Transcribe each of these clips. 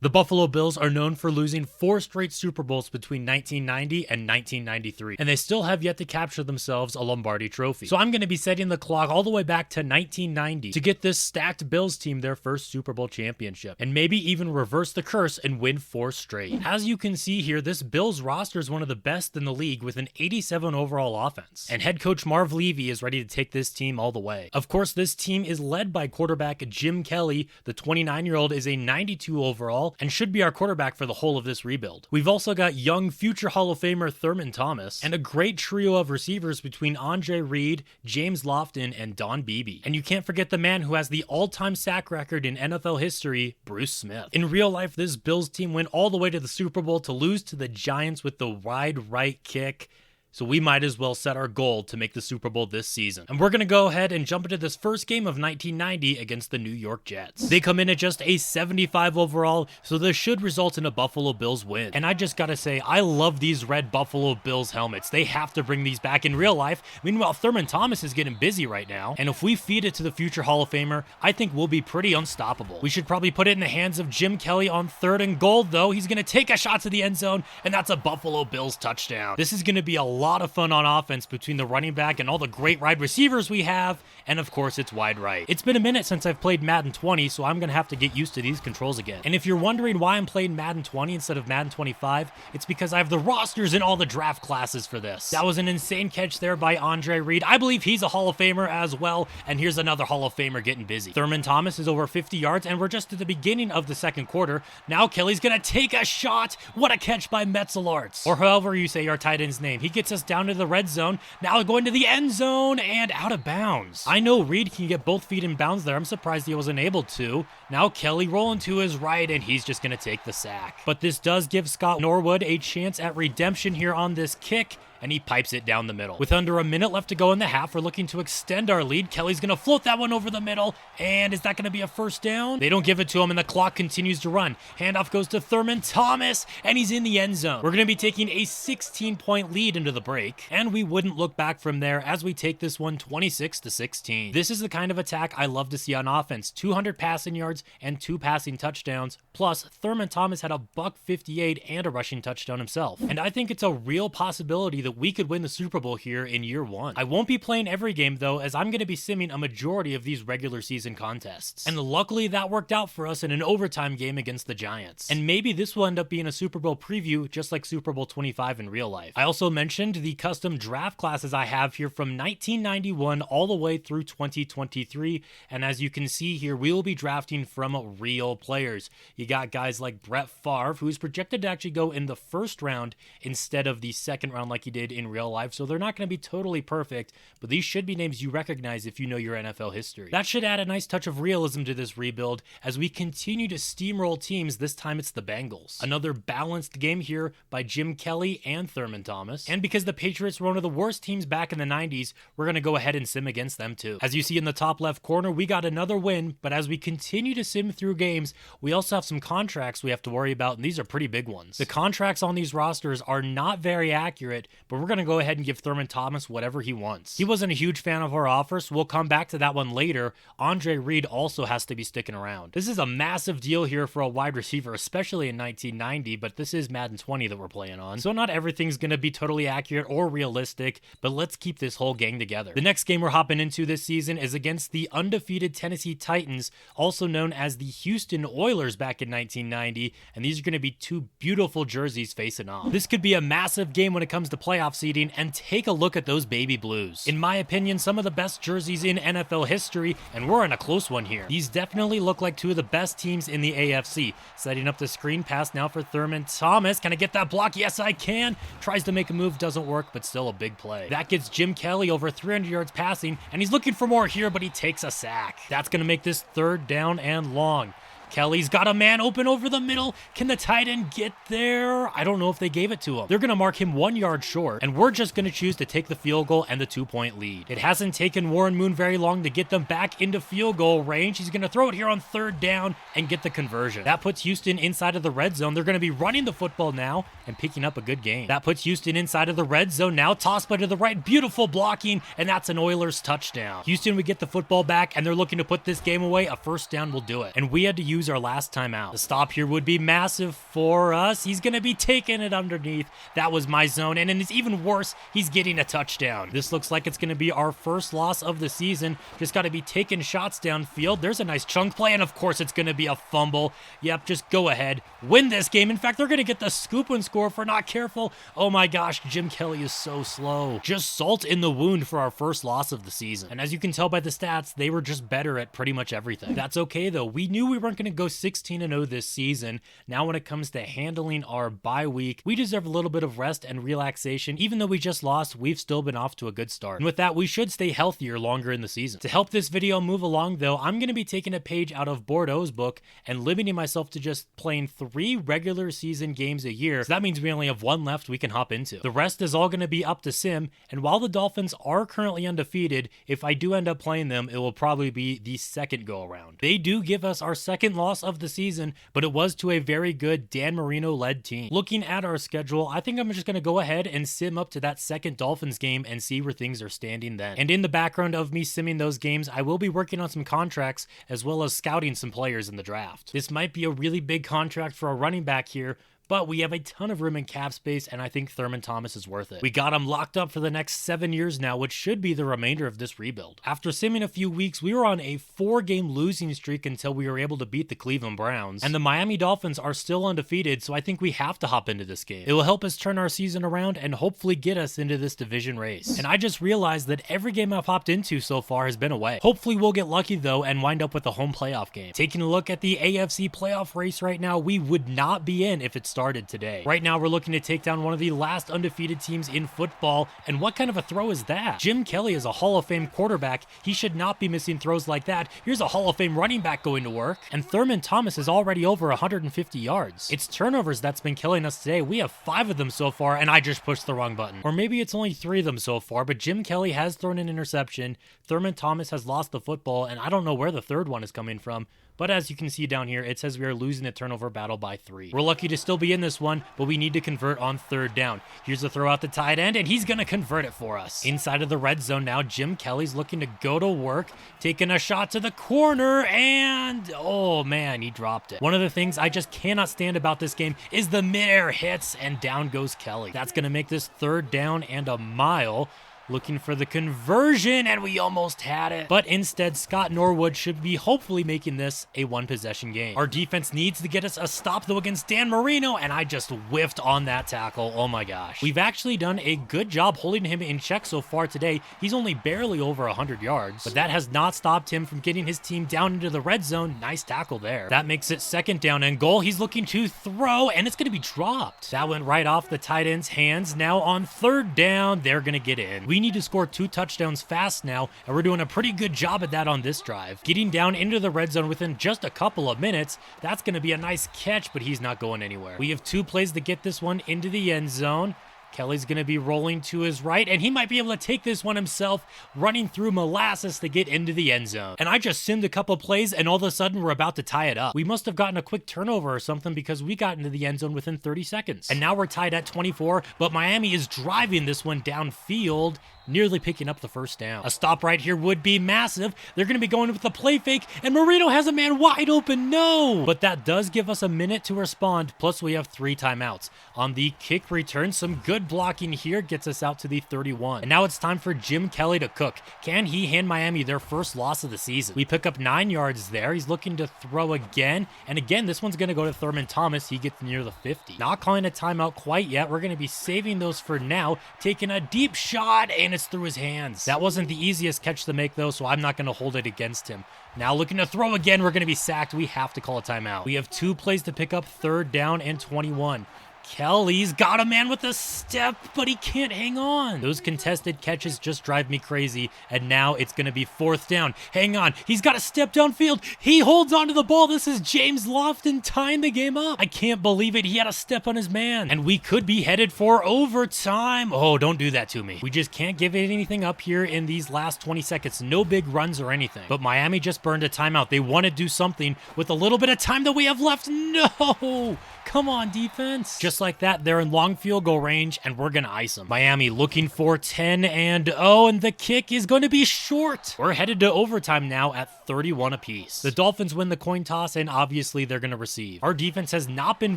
The Buffalo Bills are known for losing 4 straight Super Bowls between 1990 and 1993, and they still have yet to capture themselves a Lombardi trophy. So I'm going to be setting the clock all the way back to 1990 to get this stacked Bills team their first Super Bowl championship, and maybe even reverse the curse and win 4 straight. As you can see here, this Bills roster is one of the best in the league with an 87 overall offense, and head coach Marv Levy is ready to take this team all the way. Of course, this team is led by quarterback Jim Kelly. The 29-year-old is a 92 overall, and should be our quarterback for the whole of this rebuild. We've also got young future Hall of Famer Thurman Thomas, and a great trio of receivers between Andre Reed, James Lofton, and Don Beebe. And you can't forget the man who has the all-time sack record in NFL history, Bruce Smith. In real life, this Bills team went all the way to the Super Bowl to lose to the Giants with the wide right kick. So we might as well set our goal to make the Super Bowl this season. And we're going to go ahead and jump into this first game of 1990 against the New York Jets. They come in at just a 75 overall, so this should result in a Buffalo Bills win. And I just gotta say, I love these red Buffalo Bills helmets. They have to bring these back in real life. Meanwhile, Thurman Thomas is getting busy right now. And if we feed it to the future Hall of Famer, I think we'll be pretty unstoppable. We should probably put it in the hands of Jim Kelly on 3rd and goal, though. He's going to take a shot to the end zone, and that's a Buffalo Bills touchdown. This is going to be a lot of fun on offense between the running back and all the great wide receivers we have, and of course it's wide right. It's been a minute since I've played Madden 20, so I'm gonna have to get used to these controls again. And if you're wondering why I'm playing Madden 20 instead of Madden 25, it's because I have the rosters in all the draft classes for this. That was an insane catch there by Andre Reed. I believe he's a Hall of Famer as well, and here's another Hall of Famer getting busy. Thurman Thomas is over 50 yards, and we're just at the beginning of the second quarter. Now Kelly's gonna take a shot. What a catch by Metzelarts, or however you say our tight end's name. He gets us down to the red zone, now going to the end zone and out of bounds. I know Reed can get both feet in bounds there. I'm surprised he wasn't able to. Now Kelly rolling to his right, and he's just going to take the sack. But this does give Scott Norwood a chance at redemption here on this kick, and he pipes it down the middle. With under a minute left to go in the half, we're looking to extend our lead. Kelly's gonna float that one over the middle, and is that gonna be a first down? They don't give it to him, and the clock continues to run. Handoff goes to Thurman Thomas, and he's in the end zone. We're gonna be taking a 16-point lead into the break, and we wouldn't look back from there as we take this one 26-16. This is the kind of attack I love to see on offense. 200 passing yards and 2 passing touchdowns, plus Thurman Thomas had a $158 and a rushing touchdown himself. And I think it's a real possibility that we could win the Super Bowl here in year 1. I won't be playing every game though, as I'm going to be simming a majority of these regular season contests. And luckily that worked out for us in an overtime game against the Giants. And maybe this will end up being a Super Bowl preview just like Super Bowl 25 in real life. I also mentioned the custom draft classes I have here from 1991 all the way through 2023. And as you can see here, we will be drafting from real players. You got guys like Brett Favre, who's projected to actually go in the first round instead of the second round like he did in real life, so they're not going to be totally perfect, but these should be names you recognize if you know your NFL history. That should add a nice touch of realism to this rebuild as we continue to steamroll teams. This time it's the Bengals. Another balanced game here by Jim Kelly and Thurman Thomas, and because the Patriots were one of the worst teams back in the 90s, we're going to go ahead and sim against them too. As you see in the top left corner, we got another win, but as we continue to sim through games, we also have some contracts we have to worry about, and these are pretty big ones. The contracts on these rosters are not very accurate, but we're going to go ahead and give Thurman Thomas whatever he wants. He wasn't a huge fan of our offer, so we'll come back to that one later. Andre Reed also has to be sticking around. This is a massive deal here for a wide receiver, especially in 1990, but this is Madden 20 that we're playing on, so not everything's going to be totally accurate or realistic, but let's keep this whole gang together. The next game we're hopping into this season is against the undefeated Tennessee Titans, also known as the Houston Oilers back in 1990, and these are going to be 2 beautiful jerseys facing off. This could be a massive game when it comes to playoff seeding, and take a look at those baby blues. In my opinion, some of the best jerseys in NFL history, and we're in a close one here. These definitely look like 2 of the best teams in the AFC. Setting up the screen pass now for Thurman Thomas. Can I get that block? Yes, I can. Tries to make a move, doesn't work, but still a big play. That gets Jim Kelly over 300 yards passing, and he's looking for more here, but he takes a sack. That's going to make this 3rd down and long. Kelly's got a man open over the middle. Can the tight end get there? I don't know if they gave it to him. They're going to mark him 1 yard short, and we're just going to choose to take the field goal and the 2-point lead. It hasn't taken Warren Moon very long to get them back into field goal range. He's going to throw it here on 3rd down and get the conversion. That puts Houston inside of the red zone. They're going to be running the football now and picking up a good gain. That puts Houston inside of the red zone now. Toss by to the right. Beautiful blocking, and that's an Oilers touchdown. Houston would get the football back, and they're looking to put this game away. A first down will do it. And we had to use use our last time out. The stop here would be massive for us. He's going to be taking it underneath. That was my zone, and it's even worse. He's getting a touchdown. This looks like it's going to be our first loss of the season. Just got to be taking shots downfield. There's a nice chunk play, and of course it's going to be a fumble. Yep, just go ahead. Win this game. In fact, they're going to get the scoop and score for not careful. Oh my gosh, Jim Kelly is so slow. Just salt in the wound for our first loss of the season. And as you can tell by the stats, they were just better at pretty much everything. That's okay though. We knew we weren't going to go 16-0 this season. Now when it comes to handling our bye week, we deserve a little bit of rest and relaxation. Even though we just lost, we've still been off to a good start. And with that, we should stay healthier longer in the season. To help this video move along though, I'm going to be taking a page out of Bordeaux's book and limiting myself to just playing 3 regular season games a year. So that means we only have 1 left we can hop into. The rest is all going to be up to Sim, and while the Dolphins are currently undefeated, if I do end up playing them, it will probably be the second go around. They do give us our second loss of the season, but it was to a very good Dan Marino led team. Looking at our schedule, I think I'm just going to go ahead and sim up to that second Dolphins game and see where things are standing then. And in the background of me simming those games, I will be working on some contracts as well as scouting some players in the draft. This might be a really big contract for a running back here, but we have a ton of room in cap space, and I think Thurman Thomas is worth it. We got him locked up for the next 7 years now, which should be the remainder of this rebuild. After simming a few weeks, we were on a 4-game losing streak until we were able to beat the Cleveland Browns, and the Miami Dolphins are still undefeated, so I think we have to hop into this game. It will help us turn our season around and hopefully get us into this division race. And I just realized that every game I've hopped into so far has been away. Hopefully we'll get lucky though and wind up with a home playoff game. Taking a look at the AFC playoff race right now, we would not be in if it started today. Right now, we're looking to take down one of the last undefeated teams in football, and what kind of a throw is that? Jim Kelly is a Hall of Fame quarterback. He should not be missing throws like that. Here's a Hall of Fame running back going to work, and Thurman Thomas is already over 150 yards. It's turnovers that's been killing us today. We have 5 of them so far, and I just pushed the wrong button. Or maybe it's only 3 of them so far, but Jim Kelly has thrown an interception. Thurman Thomas has lost the football, and I don't know where the third one is coming from. But as you can see down here, it says we are losing the turnover battle by 3. We're lucky to still be in this one, but we need to convert on 3rd down. Here's the throw out the tight end, and he's going to convert it for us. Inside of the red zone now, Jim Kelly's looking to go to work, taking a shot to the corner, and oh man, he dropped it. One of the things I just cannot stand about this game is the mid-air hits, and down goes Kelly. That's going to make this 3rd down and a mile. Looking for the conversion, and we almost had it. But instead, Scott Norwood should be hopefully making this a 1-possession game. Our defense needs to get us a stop, though, against Dan Marino, and I just whiffed on that tackle. Oh my gosh. We've actually done a good job holding him in check so far today. He's only barely over 100 yards, but that has not stopped him from getting his team down into the red zone. Nice tackle there. That makes it 2nd down and goal. He's looking to throw, and it's going to be dropped. That went right off the tight end's hands. Now on 3rd down, they're going to get in. We need to score 2 touchdowns fast now, and we're doing a pretty good job at that on this drive. Getting down into the red zone within just a couple of minutes, that's going to be a nice catch, but he's not going anywhere. We have 2 plays to get this one into the end zone. Kelly's going to be rolling to his right, and he might be able to take this one himself, running through molasses to get into the end zone. And I just simmed a couple plays, and all of a sudden, we're about to tie it up. We must have gotten a quick turnover or something because we got into the end zone within 30 seconds. And now we're tied at 24, but Miami is driving this one downfield, nearly picking up the 1st down. A stop right here would be massive. They're going to be going with the play fake, and Marino has a man wide open. No! But that does give us a minute to respond, plus we have 3 timeouts. On the kick return, some good blocking here gets us out to the 31. And now it's time for Jim Kelly to cook. Can he hand Miami their first loss of the season? We pick up 9 yards there. He's looking to throw again, and again, this one's going to go to Thurman Thomas. He gets near the 50. Not calling a timeout quite yet. We're going to be saving those for now, taking a deep shot, and it's through his hands. That wasn't the easiest catch to make though, so I'm not going to hold it against him. Now looking to throw again. We're going to be sacked. We have to call a timeout. We have 2 plays to pick up 3rd down and 21. Kelly's got a man with a step, but he can't hang on. Those contested catches just drive me crazy, and now it's going to be 4th down. Hang on. He's got a step downfield. He holds onto the ball. This is James Lofton tying the game up. I can't believe it. He had a step on his man, and we could be headed for overtime. Oh, don't do that to me. We just can't give it anything up here in these last 20 seconds. No big runs or anything, but Miami just burned a timeout. They want to do something with a little bit of time that we have left. No! Come on, defense. Just like that, they're in long field goal range, and we're gonna ice them. Miami looking for 10 and oh, and the kick is going to be short. We're headed to overtime now at 31 apiece. The Dolphins win the coin toss, and obviously they're gonna receive. Our defense has not been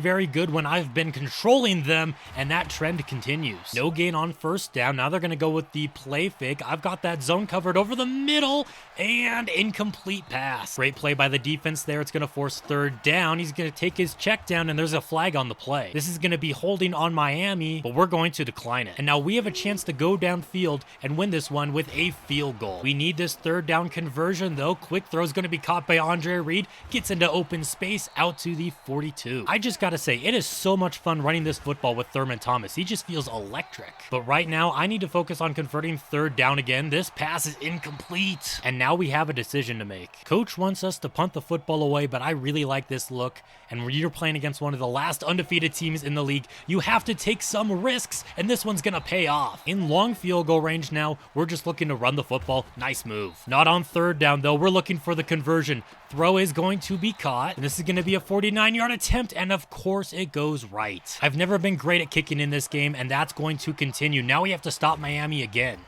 very good when I've been controlling them, and that trend continues. No gain on first down. Now they're gonna go with the play fake. I've got that zone covered over the middle, and incomplete pass. Great play by the defense there. It's gonna force third down. He's gonna take his check down, and there's a flag on the play. This is gonna be holding on Miami, but we're going to decline it. And now we have a chance to go downfield and win this one with a field goal. We need this third down conversion though. Quick throw is gonna be caught by Andre Reed. Gets into open space out to the 42. I just gotta say, it is so much fun running this football with Thurman Thomas. He just feels electric. But right now, I need to focus on converting third down again. This pass is incomplete. And now we have a decision to make. Coach wants us to punt the football away, but I really like this look. And when you're playing against one of the last undefeated teams in the league, you have to take some risks, and this one's gonna pay off. In long field goal range now, we're just looking to run the football. Nice move. Not on third down though. We're looking for the conversion. Throw is going to be caught, and this is going to be a 49-yard attempt, and of course it goes right. I've never been great at kicking in this game, and that's going to continue. Now we have to stop Miami again.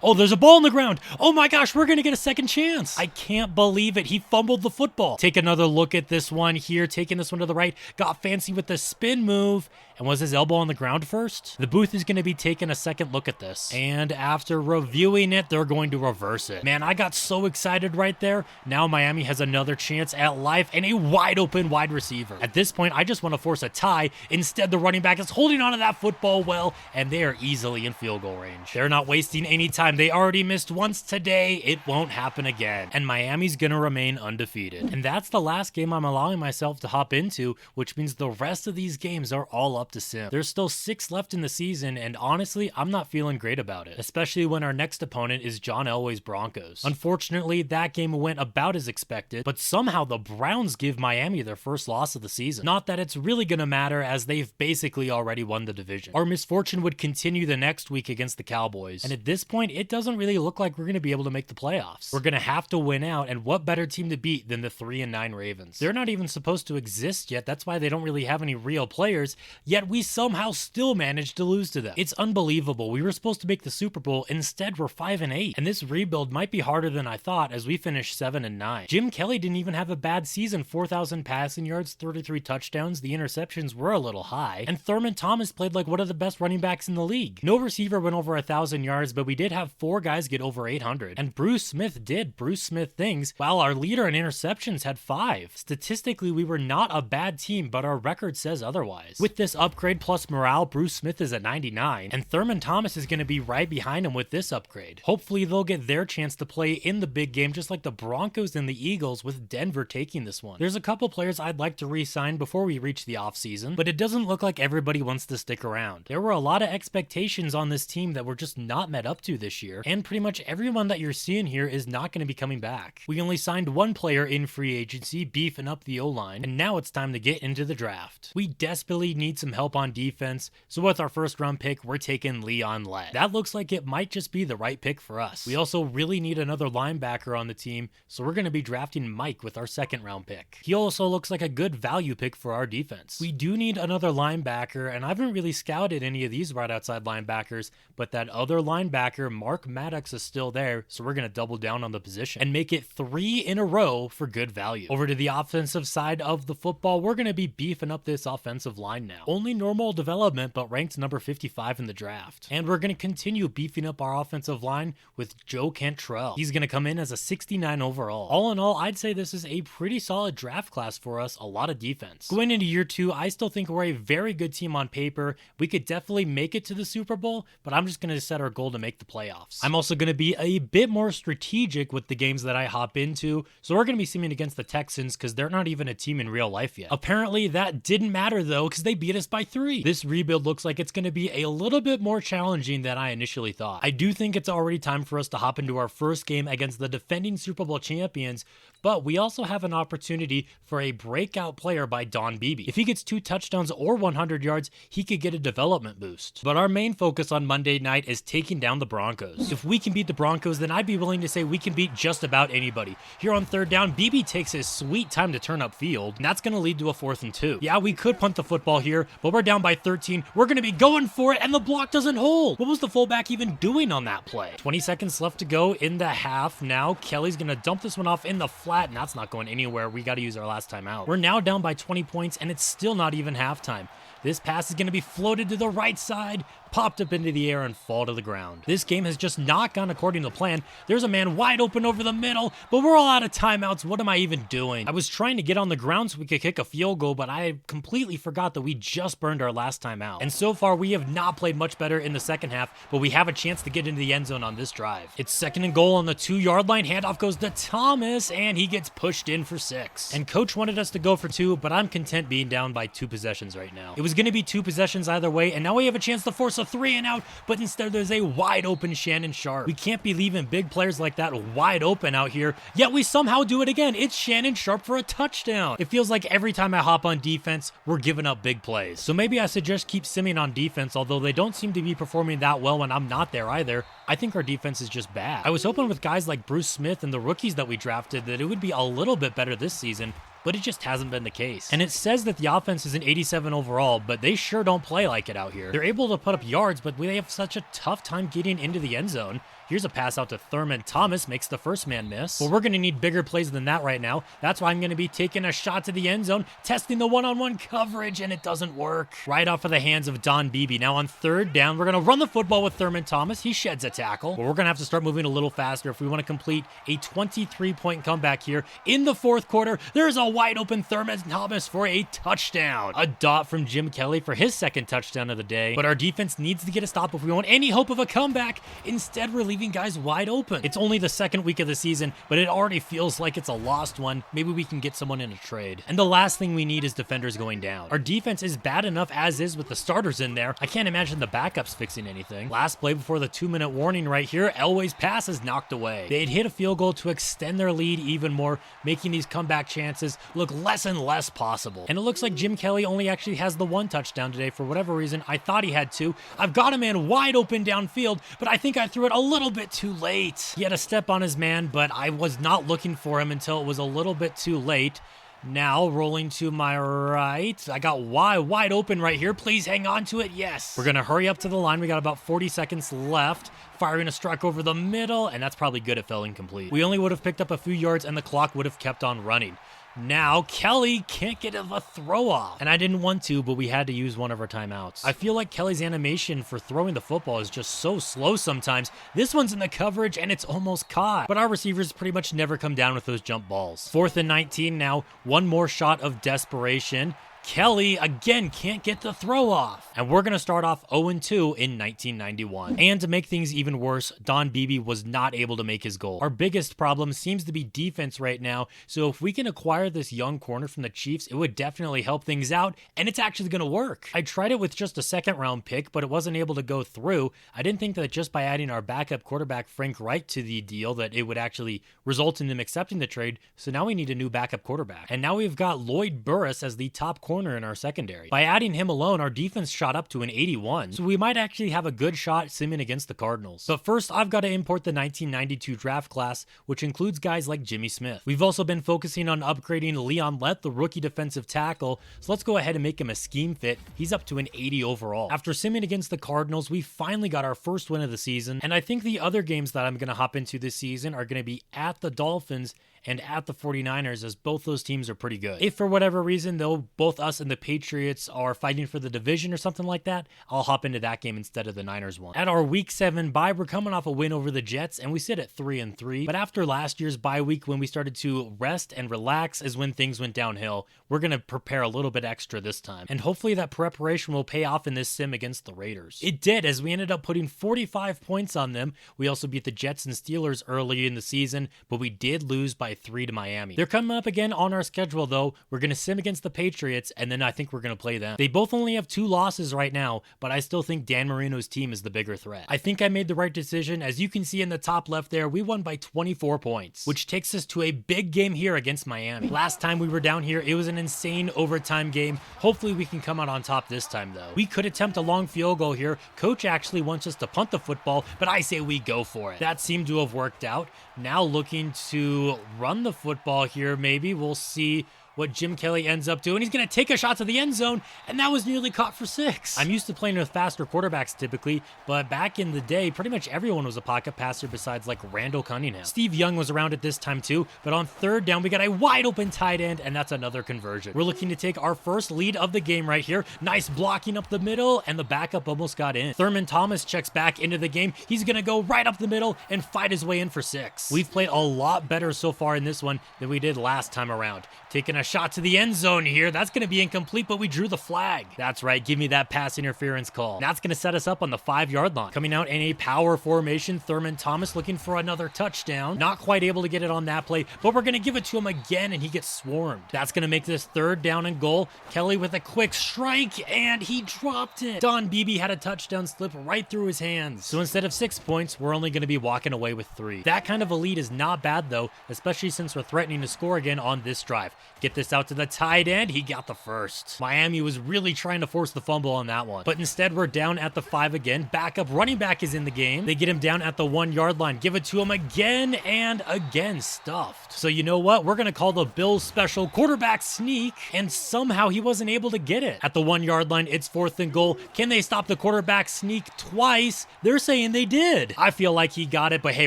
Oh, there's a ball on the ground. Oh my gosh, we're going to get a second chance. I can't believe it. He fumbled the football. Take another look at this one here. Taking this one to the right. Got fancy with the spin move. And was his elbow on the ground first? The booth is going to be taking a second look at this. And after reviewing it, they're going to reverse it. Man, I got so excited right there. Now Miami has another chance at life and a wide open wide receiver. At this point, I just want to force a tie. Instead, the running back is holding onto that football well, and they are easily in field goal range. They're not wasting any time. They already missed once today. It won't happen again. And Miami's going to remain undefeated. And that's the last game I'm allowing myself to hop into, which means the rest of these games are all up to sim. There's still 6 left in the season, and honestly, I'm not feeling great about it, especially when our next opponent is John Elway's Broncos. Unfortunately, that game went about as expected, but somehow the Browns give Miami their first loss of the season. Not that it's really gonna matter, as they've basically already won the division. Our misfortune would continue the next week against the Cowboys, and at this point, it doesn't really look like we're gonna be able to make the playoffs. We're gonna have to win out, and what better team to beat than the 3-9 Ravens? They're not even supposed to exist yet. That's why they don't really have any real players, yet we somehow still managed to lose to them. It's unbelievable. We were supposed to make the Super Bowl. Instead, we're 5-8. And this rebuild might be harder than I thought, as we finished 7-9. Jim Kelly didn't even have a bad season. 4,000 passing yards, 33 touchdowns. The interceptions were a little high. And Thurman Thomas played like one of the best running backs in the league. No receiver went over 1,000 yards, but we did have 4 guys get over 800. And Bruce Smith did Bruce Smith things, while our leader in interceptions had 5. Statistically, we were not a bad team, but our record says otherwise. With this upgrade plus morale, Bruce Smith is at 99, and Thurman Thomas is going to be right behind him with this upgrade. Hopefully they'll get their chance to play in the big game, just like the Broncos and the Eagles, with Denver taking this one. There's a couple players I'd like to re-sign before we reach the offseason, but it doesn't look like everybody wants to stick around. There were a lot of expectations on this team that were just not met up to this year, and pretty much everyone that you're seeing here is not going to be coming back. We only signed one player in free agency, beefing up the O-line, and now it's time to get into the draft. We desperately need some help on defense, so with our first round pick, we're taking Leon Lett. That looks like it might just be the right pick for us. We also really need another linebacker on the team, so we're going to be drafting Mike with our second round pick. He also looks like a good value pick for our defense. We do need another linebacker, and I haven't really scouted any of these right outside linebackers, but that other linebacker, Mark Maddox, is still there, so we're going to double down on the position and make it 3 in a row for good value. Over to the offensive side of the football, we're going to be beefing up this offensive line now. Only normal development, but ranked number 55 in the draft. And we're going to continue beefing up our offensive line with Joe Cantrell. He's going to come in as a 69 overall. All in all, I'd say this is a pretty solid draft class for us, a lot of defense. Going into year 2, I still think we're a very good team on paper. We could definitely make it to the Super Bowl, but I'm just going to set our goal to make the playoffs. I'm also going to be a bit more strategic with the games that I hop into, so we're going to be seeing against the Texans because they're not even a team in real life yet. Apparently that didn't matter though, because they beat us by 3. This rebuild looks like it's going to be a little bit more challenging than I initially thought. I do think it's already time for us to hop into our first game against the defending Super Bowl champions, but we also have an opportunity for a breakout player by Don Beebe. If he gets 2 touchdowns or 100 yards, he could get a development boost. But our main focus on Monday night is taking down the Broncos. If we can beat the Broncos, then I'd be willing to say we can beat just about anybody. Here on 3rd down, Beebe takes his sweet time to turn upfield, and that's going to lead to a 4th and 2. Yeah, we could punt the football here, but we're down by 13. We're going to be going for it, and the block doesn't hold. What was the fullback even doing on that play? 20 seconds left to go in the half. Now Kelly's going to dump this one off in the flat, and that's not going anywhere. We got to use our last time out. We're now down by 20 points, and it's still not even halftime. This pass is going to be floated to the right side, popped up into the air, and fall to the ground. This game has just not gone according to plan. There's a man wide open over the middle, but we're all out of timeouts. What am I even doing? I was trying to get on the ground so we could kick a field goal, but I completely forgot that we just burned our last time out. And so far, we have not played much better in the second half, but we have a chance to get into the end zone on this drive. It's 2nd and goal on the 2-yard line. Handoff goes to Thomas, and he gets pushed in for 6. And coach wanted us to go for 2, but I'm content being down by 2 possessions right now. It was going to be 2 possessions either way, and now we have a chance to force a 3 and out, but instead there's a wide open Shannon Sharp. We can't be leaving big players like that wide open out here, yet we somehow do it again. It's Shannon Sharp for a touchdown. It feels like every time I hop on defense, we're giving up big plays. So maybe I suggest keep Simeon on defense, although they don't seem to be performing that well when I'm not there either. I think our defense is just bad. I was hoping with guys like Bruce Smith and the rookies that we drafted that it would be a little bit better this season, but it just hasn't been the case. And it says that the offense is an 87 overall, but they sure don't play like it out here. They're able to put up yards, but they have such a tough time getting into the end zone. Here's a pass out to Thurman. Thomas makes the first man miss. But we're going to need bigger plays than that right now. That's why I'm going to be taking a shot to the end zone, testing the one-on-one coverage, and it doesn't work. Right off of the hands of Don Beebe. Now on 3rd down, we're going to run the football with Thurman Thomas. He sheds a tackle. But we're going to have to start moving a little faster if we want to complete a 23-point comeback here. In the 4th quarter, there's a wide open Thurman Thomas for a touchdown. A dot from Jim Kelly for his 2nd touchdown of the day. But our defense needs to get a stop if we want any hope of a comeback. Instead, we're leaving guys wide open. It's only the 2nd week of the season, but it already feels like it's a lost one. Maybe we can get someone in a trade. And the last thing we need is defenders going down. Our defense is bad enough as is with the starters in there. I can't imagine the backups fixing anything. Last play before the 2-minute warning right here. Elway's pass is knocked away. They'd hit a field goal to extend their lead even more, making these comeback chances look less and less possible. And it looks like Jim Kelly only actually has the 1 touchdown today for whatever reason. I thought he had 2. I've got a man wide open downfield, but I think I threw it a little bit too late. He had a step on his man, but I was not looking for him until it was a little bit too late. Now, rolling to my right. I got Y wide open right here. Please hang on to it. Yes. We're going to hurry up to the line. We got about 40 seconds left. Firing a strike over the middle, and that's probably good. It fell incomplete. We only would have picked up a few yards, and the clock would have kept on running. Now, Kelly can't get a throw off. And I didn't want to, but we had to use one of our timeouts. I feel like Kelly's animation for throwing the football is just so slow sometimes. This one's in the coverage, and it's almost caught. But our receivers pretty much never come down with those jump balls. 4th and 19 now. One more shot of desperation. Kelly, again, can't get the throw off. And we're going to start off 0-2 in 1991. And to make things even worse, Don Beebe was not able to make his goal. Our biggest problem seems to be defense right now, so if we can acquire this young corner from the Chiefs, it would definitely help things out, and it's actually going to work. I tried it with just a 2nd-round pick, but it wasn't able to go through. I didn't think that just by adding our backup quarterback Frank Wright to the deal that it would actually result in them accepting the trade, so now we need a new backup quarterback. And now we've got Lloyd Burris as the top corner in our secondary. By adding him alone, our defense shot up to an 81, so we might actually have a good shot simming against the Cardinals. But first, I've got to import the 1992 draft class, which includes guys like Jimmy Smith. We've also been focusing on upgrading Leon Lett, the rookie defensive tackle, so let's go ahead and make him a scheme fit. He's up to an 80 overall. After simming against the Cardinals, we finally got our first win of the season, and I think the other games that I'm going to hop into this season are going to be at the Dolphins and at the 49ers, as both those teams are pretty good. If for whatever reason, though, both us and the Patriots are fighting for the division or something like that, I'll hop into that game instead of the Niners one. At our Week 7 bye, we're coming off a win over the Jets, and we sit at 3-3. But after last year's bye week, when we started to rest and relax is when things went downhill. We're going to prepare a little bit extra this time. And hopefully that preparation will pay off in this sim against the Raiders. It did, as we ended up putting 45 points on them. We also beat the Jets and Steelers early in the season, but we did lose by by 3 to Miami. They're coming up again on our schedule though. We're going to sim against the Patriots, and then I think we're going to play them. They both only have 2 losses right now, but I still think Dan Marino's team is the bigger threat. I think I made the right decision. As you can see in the top left there, we won by 24 points, which takes us to a big game here against Miami. Last time we were down here, it was an insane overtime game. Hopefully we can come out on top this time though. We could attempt a long field goal here. Coach actually wants us to punt the football, but I say we go for it. That seemed to have worked out. Now looking to run the football here, maybe. We'll see what Jim Kelly ends up doing. He's going to take a shot to the end zone, and that was nearly caught for 6. I'm used to playing with faster quarterbacks typically, but back in the day, pretty much everyone was a pocket passer besides like Randall Cunningham. Steve Young was around at this time too, but on 3rd down, we got a wide open tight end, and that's another conversion. We're looking to take our first lead of the game right here. Nice blocking up the middle, and the backup almost got in. Thurman Thomas checks back into the game. He's going to go right up the middle and fight his way in for 6. We've played a lot better so far in this one than we did last time around. Taking a shot to the end zone here. That's going to be incomplete, but we drew the flag. That's right. Give me that pass interference call. That's going to set us up on the 5-yard line. Coming out in a power formation, Thurman Thomas looking for another touchdown. Not quite able to get it on that play, but we're going to give it to him again, and he gets swarmed. That's going to make this 3rd down and goal. Kelly with a quick strike, and he dropped it. Don Beebe had a touchdown slip right through his hands. So instead of 6 points, we're only going to be walking away with 3. That kind of a lead is not bad, though, especially since we're threatening to score again on this drive. Get this out to the tight end. He got the first. Miami was really trying to force the fumble on that one, but instead we're down at the 5 again. Backup running back is in the game. They get him down at the 1-yard line. Give it to him again, and again stuffed. So you know what? We're going to call the Bills special quarterback sneak, and somehow he wasn't able to get it. At the 1-yard line, it's 4th and goal. Can they stop the quarterback sneak twice? They're saying they did. I feel like he got it, but hey,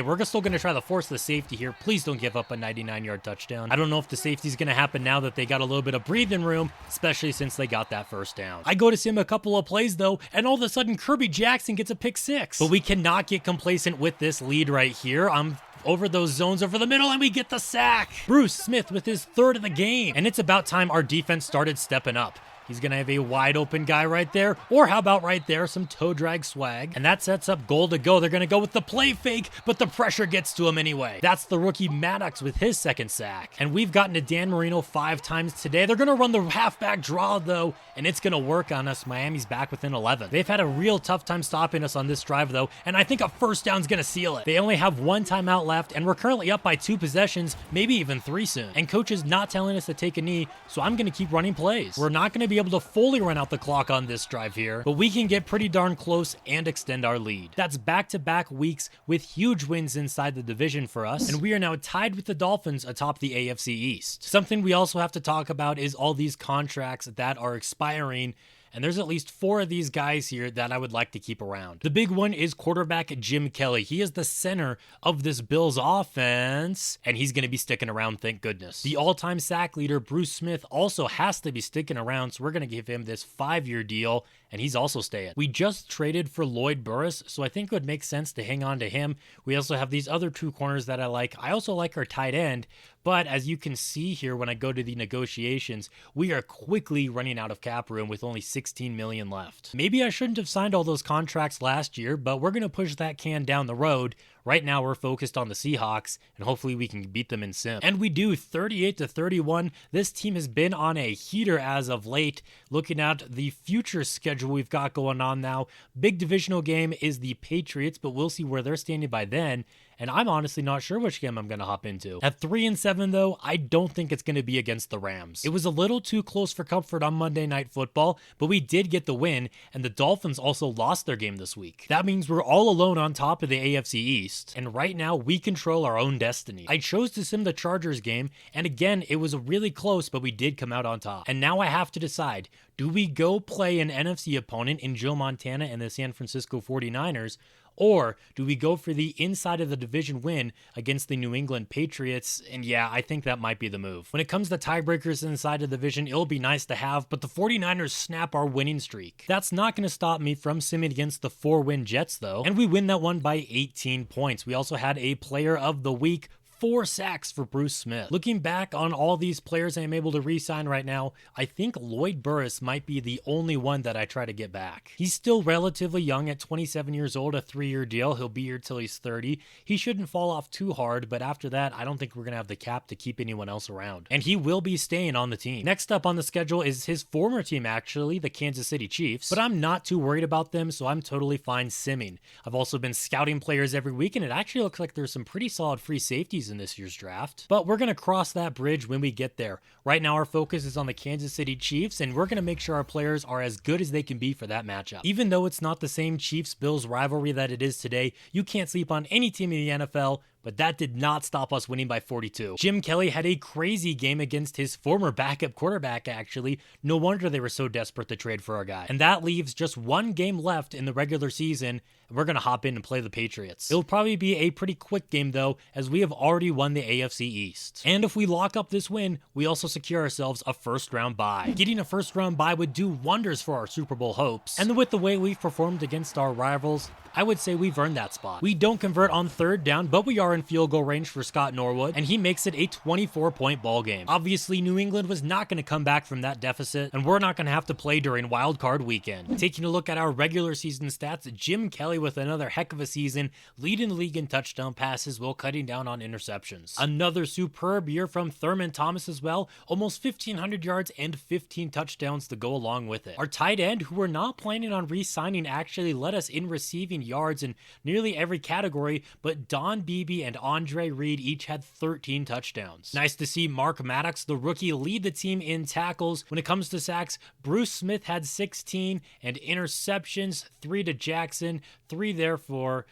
we're still going to try to force the safety here. Please don't give up a 99-yard touchdown. I don't know if the safety's going to happen now that they got a little bit of breathing room, especially since they got that 1st down. I go to sim a couple of plays though, and all of a sudden Kirby Jackson gets a pick 6. But we cannot get complacent with this lead right here. I'm over those zones over the middle, and we get the sack. Bruce Smith with his 3rd of the game. And it's about time our defense started stepping up. He's going to have a wide open guy right there. Or how about right there, some toe drag swag. And that sets up goal to go. They're going to go with the play fake, but the pressure gets to him anyway. That's the rookie Maddox with his 2nd sack. And we've gotten to Dan Marino 5 times today. They're going to run the halfback draw though, and it's going to work on us. Miami's back within 11. They've had a real tough time stopping us on this drive though, and I think a 1st down's going to seal it. They only have 1 timeout left, and we're currently up by 2 possessions, maybe even 3 soon. And coach is not telling us to take a knee, so I'm going to keep running plays. We're not going to be able to fully run out the clock on this drive here, but we can get pretty darn close and extend our lead. That's back-to-back weeks with huge wins inside the division for us, and we are now tied with the Dolphins atop the AFC East. Something we also have to talk about is all these contracts that are expiring, and there's at least 4 of these guys here that I would like to keep around. The big one is quarterback Jim Kelly. He is the center of this Bills offense, and he's going to be sticking around, thank goodness. The all-time sack leader, Bruce Smith, also has to be sticking around, so we're going to give him this 5-year deal, and he's also staying. We just traded for Lloyd Burris, so I think it would make sense to hang on to him. We also have these other 2 corners that I like. I also like our tight end, but as you can see here when I go to the negotiations, we are quickly running out of cap room with only $16 million left. Maybe I shouldn't have signed all those contracts last year, but we're going to push that can down the road. Right now, we're focused on the Seahawks, and hopefully we can beat them in sim. And we do, 38-31. This team has been on a heater as of late. Looking at the future schedule we've got going on now, big divisional game is the Patriots, but we'll see where they're standing by then. And I'm honestly not sure which game I'm going to hop into. At 3-7 though, I don't think it's going to be against the Rams. It was a little too close for comfort on Monday Night Football, but we did get the win, and the Dolphins also lost their game this week. That means we're all alone on top of the AFC East, and right now we control our own destiny. I chose to sim the Chargers game, and again, it was really close, but we did come out on top. And now I have to decide, do we go play an NFC opponent in Joe Montana and the San Francisco 49ers, or do we go for the inside of the division win against the New England Patriots? And yeah, I think that might be the move. When it comes to tiebreakers inside of the division, it'll be nice to have, but the 49ers snap our winning streak. That's not going to stop me from simming against the 4-win Jets though, and we win that one by 18 points. We also had a player of the week, 4 sacks for Bruce Smith. Looking back on all these players I'm able to re-sign right now, I think Lloyd Burris might be the only one that I try to get back. He's still relatively young at 27 years old, a 3-year deal. He'll be here till he's 30. He shouldn't fall off too hard, but after that, I don't think we're going to have the cap to keep anyone else around. And he will be staying on the team. Next up on the schedule is his former team, actually, the Kansas City Chiefs, but I'm not too worried about them, so I'm totally fine simming. I've also been scouting players every week, and it actually looks like there's some pretty solid free safeties in this year's draft. But we're going to cross that bridge when we get there. Right now, our focus is on the Kansas City Chiefs, and we're going to make sure our players are as good as they can be for that matchup. Even though it's not the same Chiefs-Bills rivalry that it is today, you can't sleep on any team in the NFL, but that did not stop us winning by 42. Jim Kelly had a crazy game against his former backup quarterback, actually. No wonder they were so desperate to trade for our guy. And that leaves just one game left in the regular season, and we're going to hop in and play the Patriots. It'll probably be a pretty quick game, though, as we have already won the AFC East. And if we lock up this win, we also secure ourselves a first-round bye. Getting a first-round bye would do wonders for our Super Bowl hopes. And with the way we've performed against our rivals, I would say we've earned that spot. We don't convert on third down, but we are in field goal range for Scott Norwood, and he makes it a 24-point ball game. Obviously, New England was not going to come back from that deficit, and we're not going to have to play during Wild Card weekend. Taking a look at our regular season stats, Jim Kelly with another heck of a season, leading the league in touchdown passes while cutting down on interceptions. Another superb year from Thurman Thomas as well, almost 1,500 yards and 15 touchdowns to go along with it. Our tight end, who we're not planning on re-signing, actually led us in receiving yards in nearly every category, but Don Beebe and Andre Reed each had 13 touchdowns. Nice to see Mark Maddox, the rookie, lead the team in tackles. When it comes to sacks, Bruce Smith had 16, and interceptions, 3 to Jackson, 3 there for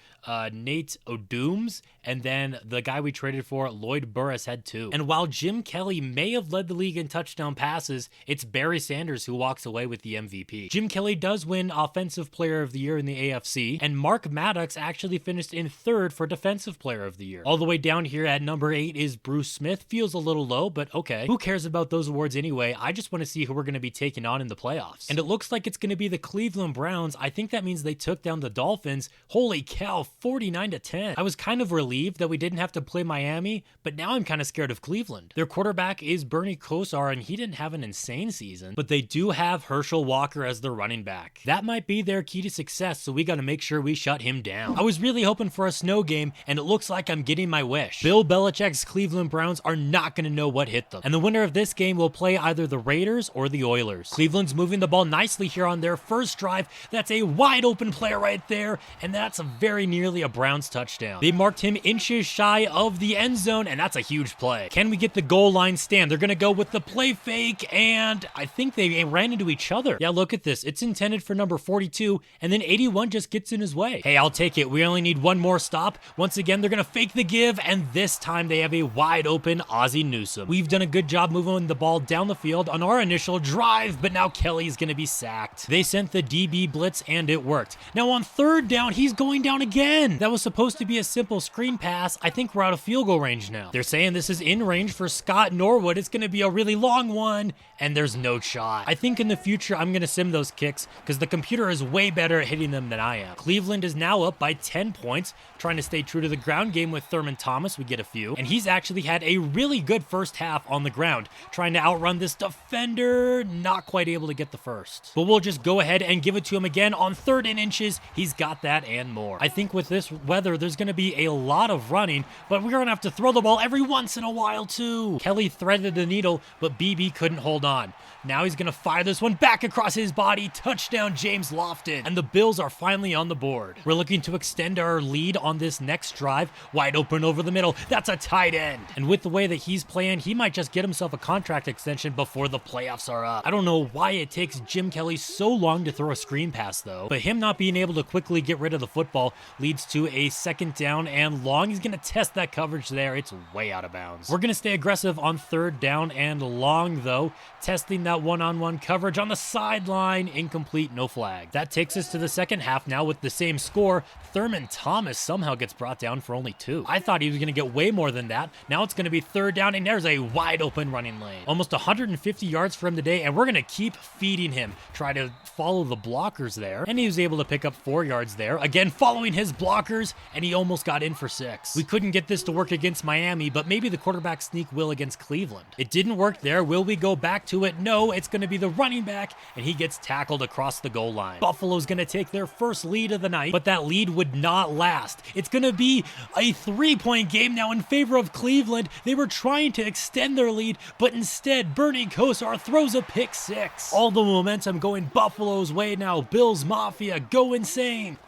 Nate Odooms, and then the guy we traded for, Lloyd Burris, had 2. And while Jim Kelly may have led the league in touchdown passes, it's Barry Sanders who walks away with the MVP. Jim Kelly does win Offensive Player of the Year in the AFC, and Mark Maddox actually finished in 3rd for Defensive Player of the Year. All the way down here at number 8 is Bruce Smith. Feels a little low, but okay. Who cares about those awards anyway? I just want to see who we're going to be taking on in the playoffs. And it looks like it's going to be the Cleveland Browns. I think that means they took down the Dolphins. Holy cow, 49-10. I was kind of relieved that we didn't have to play Miami, but now I'm kind of scared of Cleveland. Their quarterback is Bernie Kosar, and he didn't have an insane season, but they do have Herschel Walker as their running back. That might be their key to success, so we got to make sure we shut him down. I was really hoping for a snow game, and it looks like I'm getting my wish. Bill Belichick's Cleveland Browns are not going to know what hit them, and the winner of this game will play either the Raiders or the Oilers. Cleveland's moving the ball nicely here on their first drive. That's a wide open play right there, and that's very nearly a Browns touchdown. They marked him inches shy of the end zone, and that's a huge play. Can we get the goal line stand? They're going to go with the play fake, and I think they ran into each other. Yeah, look at this. It's intended for number 42, and then 81 just gets in his way. Hey, I'll take it. We only need one more stop. Once again, they're going to fake the give, and this time they have a wide open Ozzie Newsome. We've done a good job moving the ball down the field on our initial drive, but now Kelly's going to be sacked. They sent the DB blitz, and it worked. Now on third down, he's going down again. That was supposed to be a simple screen pass. I think we're out of field goal range now. They're saying this is in range for Scott Norwood. It's going to be a really long one, and there's no shot. I think in the future, I'm going to sim those kicks because the computer is way better at hitting them than I am. Cleveland is now up by 10 points, trying to stay true to the ground game with Thurman Thomas. We get a few, and he's actually had a really good first half on the ground, trying to outrun this defender, not quite able to get the first. But we'll just go ahead and give it to him again on 3rd and inches. He's got that and more. I think with this weather, there's going to be a lot of running, but we're going to have to throw the ball every once in a while too. Kelly threaded the needle, but BB couldn't hold on. Now he's going to fire this one back across his body. Touchdown, James Lofton. And the Bills are finally on the board. We're looking to extend our lead on this next drive. Wide open over the middle. That's a tight end. And with the way that he's playing, he might just get himself a contract extension before the playoffs are up. I don't know why it takes Jim Kelly so long to throw a screen pass, though. But him not being able to quickly get rid of the football leads to a 2nd down and long. He's going to test that coverage there. It's way out of bounds. We're going to stay aggressive on 3rd down and long, though. Testing that one-on-one coverage on the sideline. Incomplete, no flag. That takes us to the second half now with the same score. Thurman Thomas somehow gets brought down for only 2. I thought he was going to get way more than that. Now it's going to be 3rd down, and there's a wide open running lane. Almost 150 yards for him today, and we're going to keep feeding him. Try to follow the blockers there, and he was able to pick up 4 yards there. Again, following his blockers, and he almost got in for 6. We couldn't get this to work against Miami, but maybe the quarterback sneak will against Cleveland. It didn't work there. Will we go back to it? No, it's going to be the running back, and he gets tackled across the goal line. Buffalo's going to take their first lead of the night, but that lead would not last. It's going to be a 3-point game now in favor of Cleveland. They were trying to extend their lead, but instead, Bernie Kosar throws a pick 6. All the momentum going Buffalo's way now. Bills Mafia, go insane.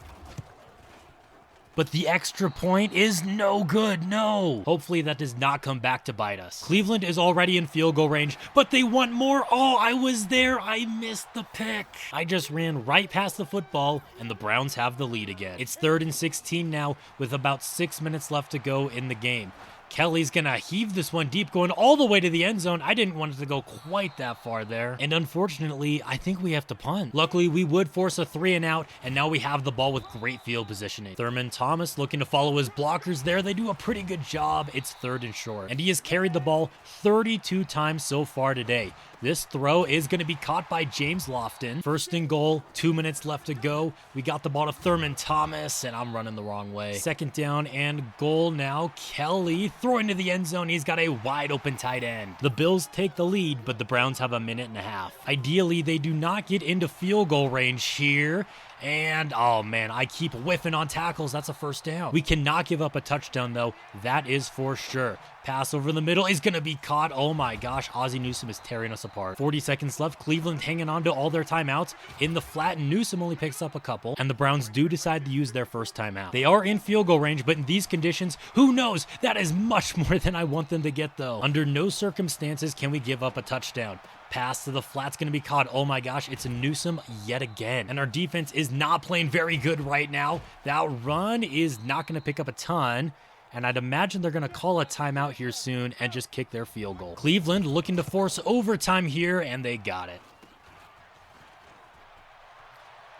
But the extra point is no good, no. Hopefully that does not come back to bite us. Cleveland is already in field goal range, but they want more. Oh, I was there. I missed the pick. I just ran right past the football, and the Browns have the lead again. It's 3rd and 16 now with about 6 minutes left to go in the game. Kelly's gonna heave this one deep, going all the way to the end zone. I didn't want it to go quite that far there. And unfortunately, I think we have to punt. Luckily, we would force a 3 and out, and now we have the ball with great field positioning. Thurman Thomas looking to follow his blockers there. They do a pretty good job. It's 3rd and short. And he has carried the ball 32 times so far today. This throw is going to be caught by James Lofton. 1st and goal, 2 minutes left to go. We got the ball to Thurman Thomas, and I'm running the wrong way. 2nd down and goal now. Kelly throwing to the end zone. He's got a wide open tight end. The Bills take the lead, but the Browns have a minute and a half. Ideally, they do not get into field goal range here. And, oh man, I keep whiffing on tackles. That's a 1st down. We cannot give up a touchdown, though. That is for sure. Pass over the middle is going to be caught. Oh my gosh, Ozzie Newsome is tearing us apart. 40 seconds left. Cleveland hanging on to all their timeouts. In the flat, Newsome only picks up a couple. And the Browns do decide to use their first timeout. They are in field goal range, but in these conditions, who knows? That is much more than I want them to get, though. Under no circumstances can we give up a touchdown. Pass to the flat's going to be caught. Oh my gosh, it's a Newsome yet again. And our defense is not playing very good right now. That run is not going to pick up a ton. And I'd imagine they're going to call a timeout here soon and just kick their field goal. Cleveland looking to force overtime here, and they got it.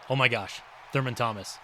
Oh my gosh, Thurman Thomas.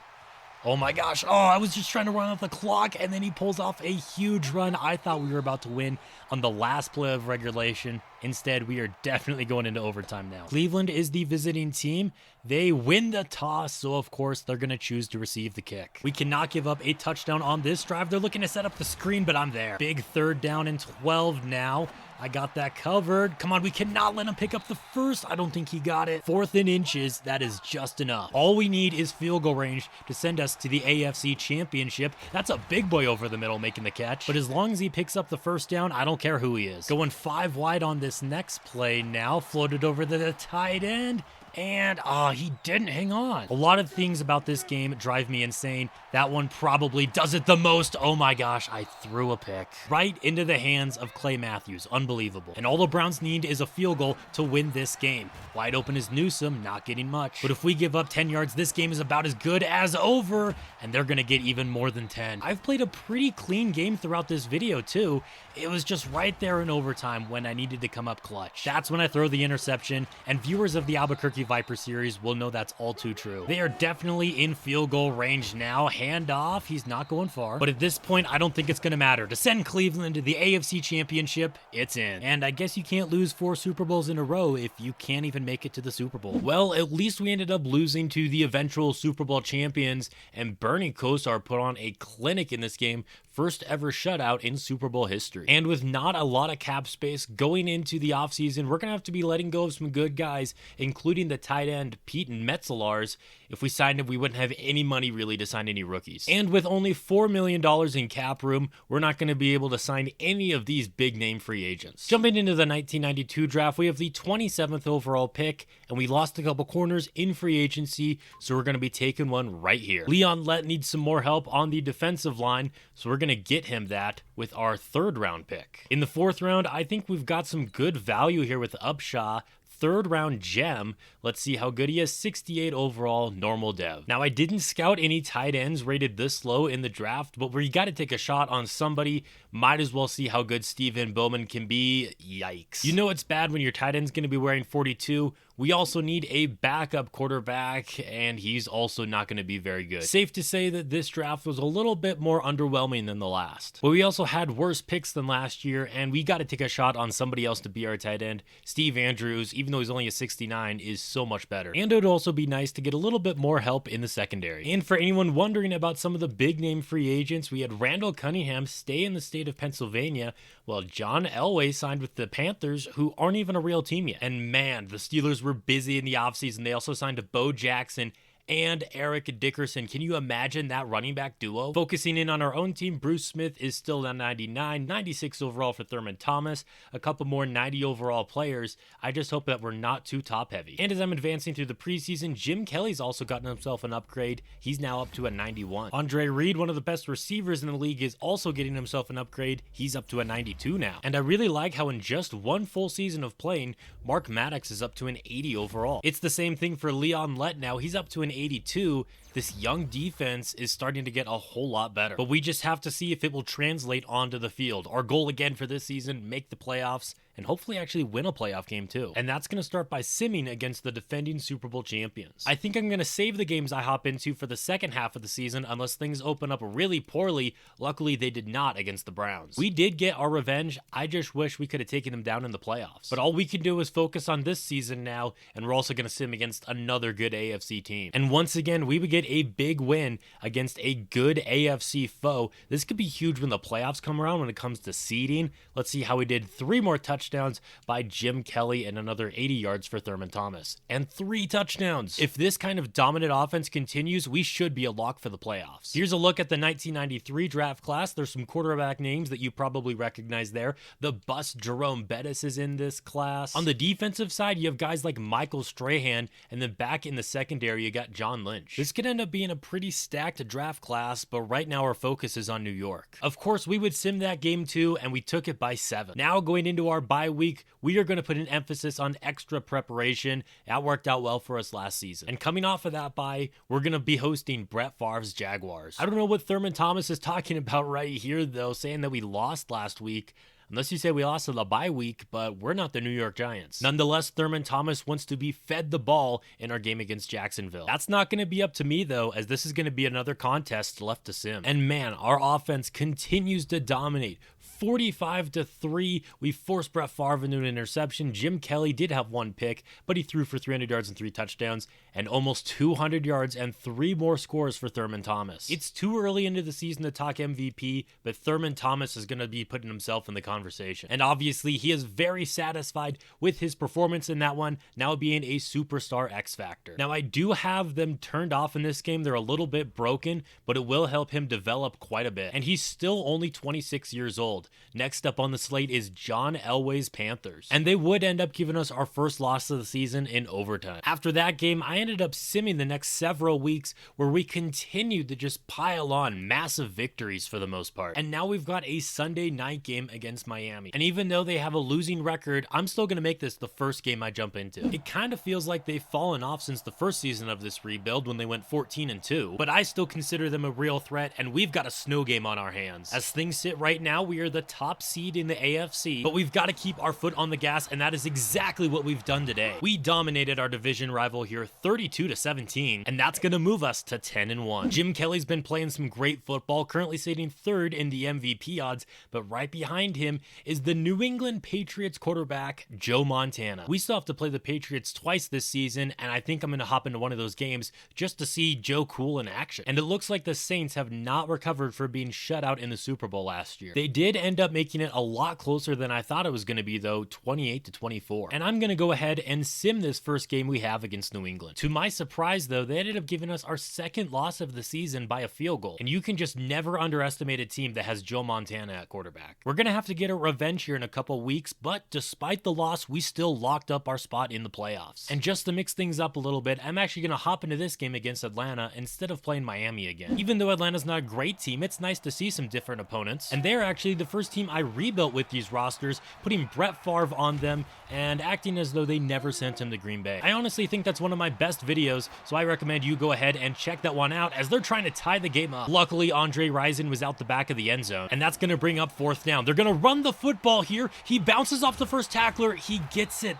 Oh my gosh, oh, I was just trying to run off the clock, and then he pulls off a huge run. I thought we were about to win on the last play of regulation. Instead, we are definitely going into overtime now. Cleveland is the visiting team. They win the toss, so of course they're going to choose to receive the kick. We cannot give up a touchdown on this drive. They're looking to set up the screen, but I'm there. Big 3rd down and 12 now. I got that covered. Come on, we cannot let him pick up the first. I don't think he got it. 4th and inches, that is just enough. All we need is field goal range to send us to the AFC Championship. That's a big boy over the middle making the catch. But as long as he picks up the 1st down, I don't care who he is. Going 5 wide on this next play now. Floated over to the tight end. And, he didn't hang on. A lot of things about this game drive me insane. That one probably does it the most. Oh my gosh, I threw a pick right into the hands of Clay Matthews. Unbelievable. And all the Browns need is a field goal to win this game. Wide open is Newsome, not getting much. But if we give up 10 yards, this game is about as good as over, and they're going to get even more than 10. I've played a pretty clean game throughout this video, too. It was just right there in overtime when I needed to come up clutch. That's when I throw the interception, and viewers of the Albuquerque Viper series will know that's all too true. They are definitely in field goal range now. Hand off. He's not going far. But at this point, I don't think it's going to matter. To send Cleveland to the AFC Championship, it's in. And I guess you can't lose 4 Super Bowls in a row if you can't even make it to the Super Bowl. Well, at least we ended up losing to the eventual Super Bowl champions, and Bernie Kosar put on a clinic in this game. First ever shutout in Super Bowl history. And with not a lot of cap space going into the offseason, we're going to have to be letting go of some good guys, including the tight end Pete Metzelaars. If we signed him, we wouldn't have any money really to sign any rookies. And with only $4 million in cap room, we're not going to be able to sign any of these big name free agents. Jumping into the 1992 draft, we have the 27th overall pick, and we lost a couple corners in free agency, so we're going to be taking one right here. Leon Lett needs some more help on the defensive line, so we're going to get him that with our 3rd round pick. In the 4th round, I think we've got some good value here with Upshaw. 3rd round gem. Let's see how good he is. 68 overall, normal dev. Now, I didn't scout any tight ends rated this low in the draft, but where you got to take a shot on somebody, might as well see how good Steven Bowman can be. Yikes. You know it's bad when your tight end's going to be wearing 42. We also need a backup quarterback, and he's also not going to be very good. Safe to say that this draft was a little bit more underwhelming than the last. But we also had worse picks than last year, and we got to take a shot on somebody else to be our tight end. Steve Andrews, even though he's only a 69, is so much better. And it would also be nice to get a little bit more help in the secondary. And for anyone wondering about some of the big name free agents, we had Randall Cunningham stay in the state of Pennsylvania, while John Elway signed with the Panthers, who aren't even a real team yet. And man, the Steelers were busy in the offseason. They also signed Bo Jackson and Eric Dickerson. Can you imagine that running back duo? Focusing in on our own team, Bruce Smith is still at 99, 96 overall for Thurman Thomas, a couple more 90 overall players. I just hope that we're not too top heavy. And as I'm advancing through the preseason, Jim Kelly's also gotten himself an upgrade. He's now up to a 91. Andre Reed, one of the best receivers in the league, is also getting himself an upgrade. He's up to a 92 now. And I really like how in just one full season of playing, Mark Maddox is up to an 80 overall. It's the same thing for Leon Lett now. He's up to an 82. This young defense is starting to get a whole lot better, but we just have to see if it will translate onto the field. Our goal again for this season, make the playoffs and hopefully actually win a playoff game too. And that's going to start by simming against the defending Super Bowl champions. I think I'm going to save the games I hop into for the second half of the season unless things open up really poorly. Luckily, they did not against the Browns. We did get our revenge. I just wish we could have taken them down in the playoffs. But all we can do is focus on this season now, and we're also going to sim against another good AFC team. And once again, we would get a big win against a good AFC foe. This could be huge when the playoffs come around when it comes to seeding. Let's see how we did. 3 more touchdowns by Jim Kelly and another 80 yards for Thurman Thomas. And 3 touchdowns. If this kind of dominant offense continues, we should be a lock for the playoffs. Here's a look at the 1993 draft class. There's some quarterback names that you probably recognize there. The bust Jerome Bettis is in this class. On the defensive side, you have guys like Michael Strahan, and then back in the secondary, you got John Lynch. This could end up being a pretty stacked draft class, but right now our focus is on New York. Of course, we would sim that game too, and we took it by 7. Now going into our bye week, we are going to put an emphasis on extra preparation. That worked out well for us last season. And coming off of that bye, we're going to be hosting Brett Favre's Jaguars. I don't know what Thurman Thomas is talking about right here though, saying that we lost last week. Unless you say we lost to the bye week, but we're not the New York Giants. Nonetheless, Thurman Thomas wants to be fed the ball in our game against Jacksonville. That's not going to be up to me, though, as this is going to be another contest left to sim. And man, our offense continues to dominate. 45-3, we forced Brett Favre into an interception. Jim Kelly did have 1 pick, but he threw for 300 yards and 3 touchdowns, and almost 200 yards and 3 more scores for Thurman Thomas. It's too early into the season to talk MVP, but Thurman Thomas is going to be putting himself in the conversation. And obviously, he is very satisfied with his performance in that one, now being a superstar X Factor. Now, I do have them turned off in this game. They're a little bit broken, but it will help him develop quite a bit. And he's still only 26 years old. Next up on the slate is John Elway's Panthers. And they would end up giving us our first loss of the season in overtime. After that game, I ended up simming the next several weeks where we continued to just pile on massive victories for the most part. And now we've got a Sunday night game against Miami. And even though they have a losing record, I'm still going to make this the first game I jump into. It kind of feels like they've fallen off since the first season of this rebuild when they went 14-2, but I still consider them a real threat, and we've got a snow game on our hands. As things sit right now, we are the top seed in the AFC, but we've got to keep our foot on the gas, and that is exactly what we've done today. We dominated our division rival here 32-17, and that's going to move us to 10-1. Jim Kelly's been playing some great football, currently sitting 3rd in the MVP odds, but right behind him is the New England Patriots quarterback, Joe Montana. We still have to play the Patriots twice this season, and I think I'm going to hop into one of those games just to see Joe Cool in action. And it looks like the Saints have not recovered from being shut out in the Super Bowl last year. They did end up making it a lot closer than I thought it was going to be though, 28-24. And I'm going to go ahead and sim this first game we have against New England. To my surprise though, they ended up giving us our 2nd loss of the season by a field goal. And you can just never underestimate a team that has Joe Montana at quarterback. We're going to have to get a revenge here in a couple weeks, but despite the loss, we still locked up our spot in the playoffs. And just to mix things up a little bit, I'm actually going to hop into this game against Atlanta instead of playing Miami again. Even though Atlanta's not a great team, it's nice to see some different opponents. And they're actually the first team I rebuilt with these rosters, putting Brett Favre on them and acting as though they never sent him to Green Bay. I honestly think that's one of my best videos, so I recommend you go ahead and check that one out as they're trying to tie the game up. Luckily, Andre Rison was out the back of the end zone, and that's going to bring up 4th down. They're going to run the football here. He bounces off the first tackler. He gets it.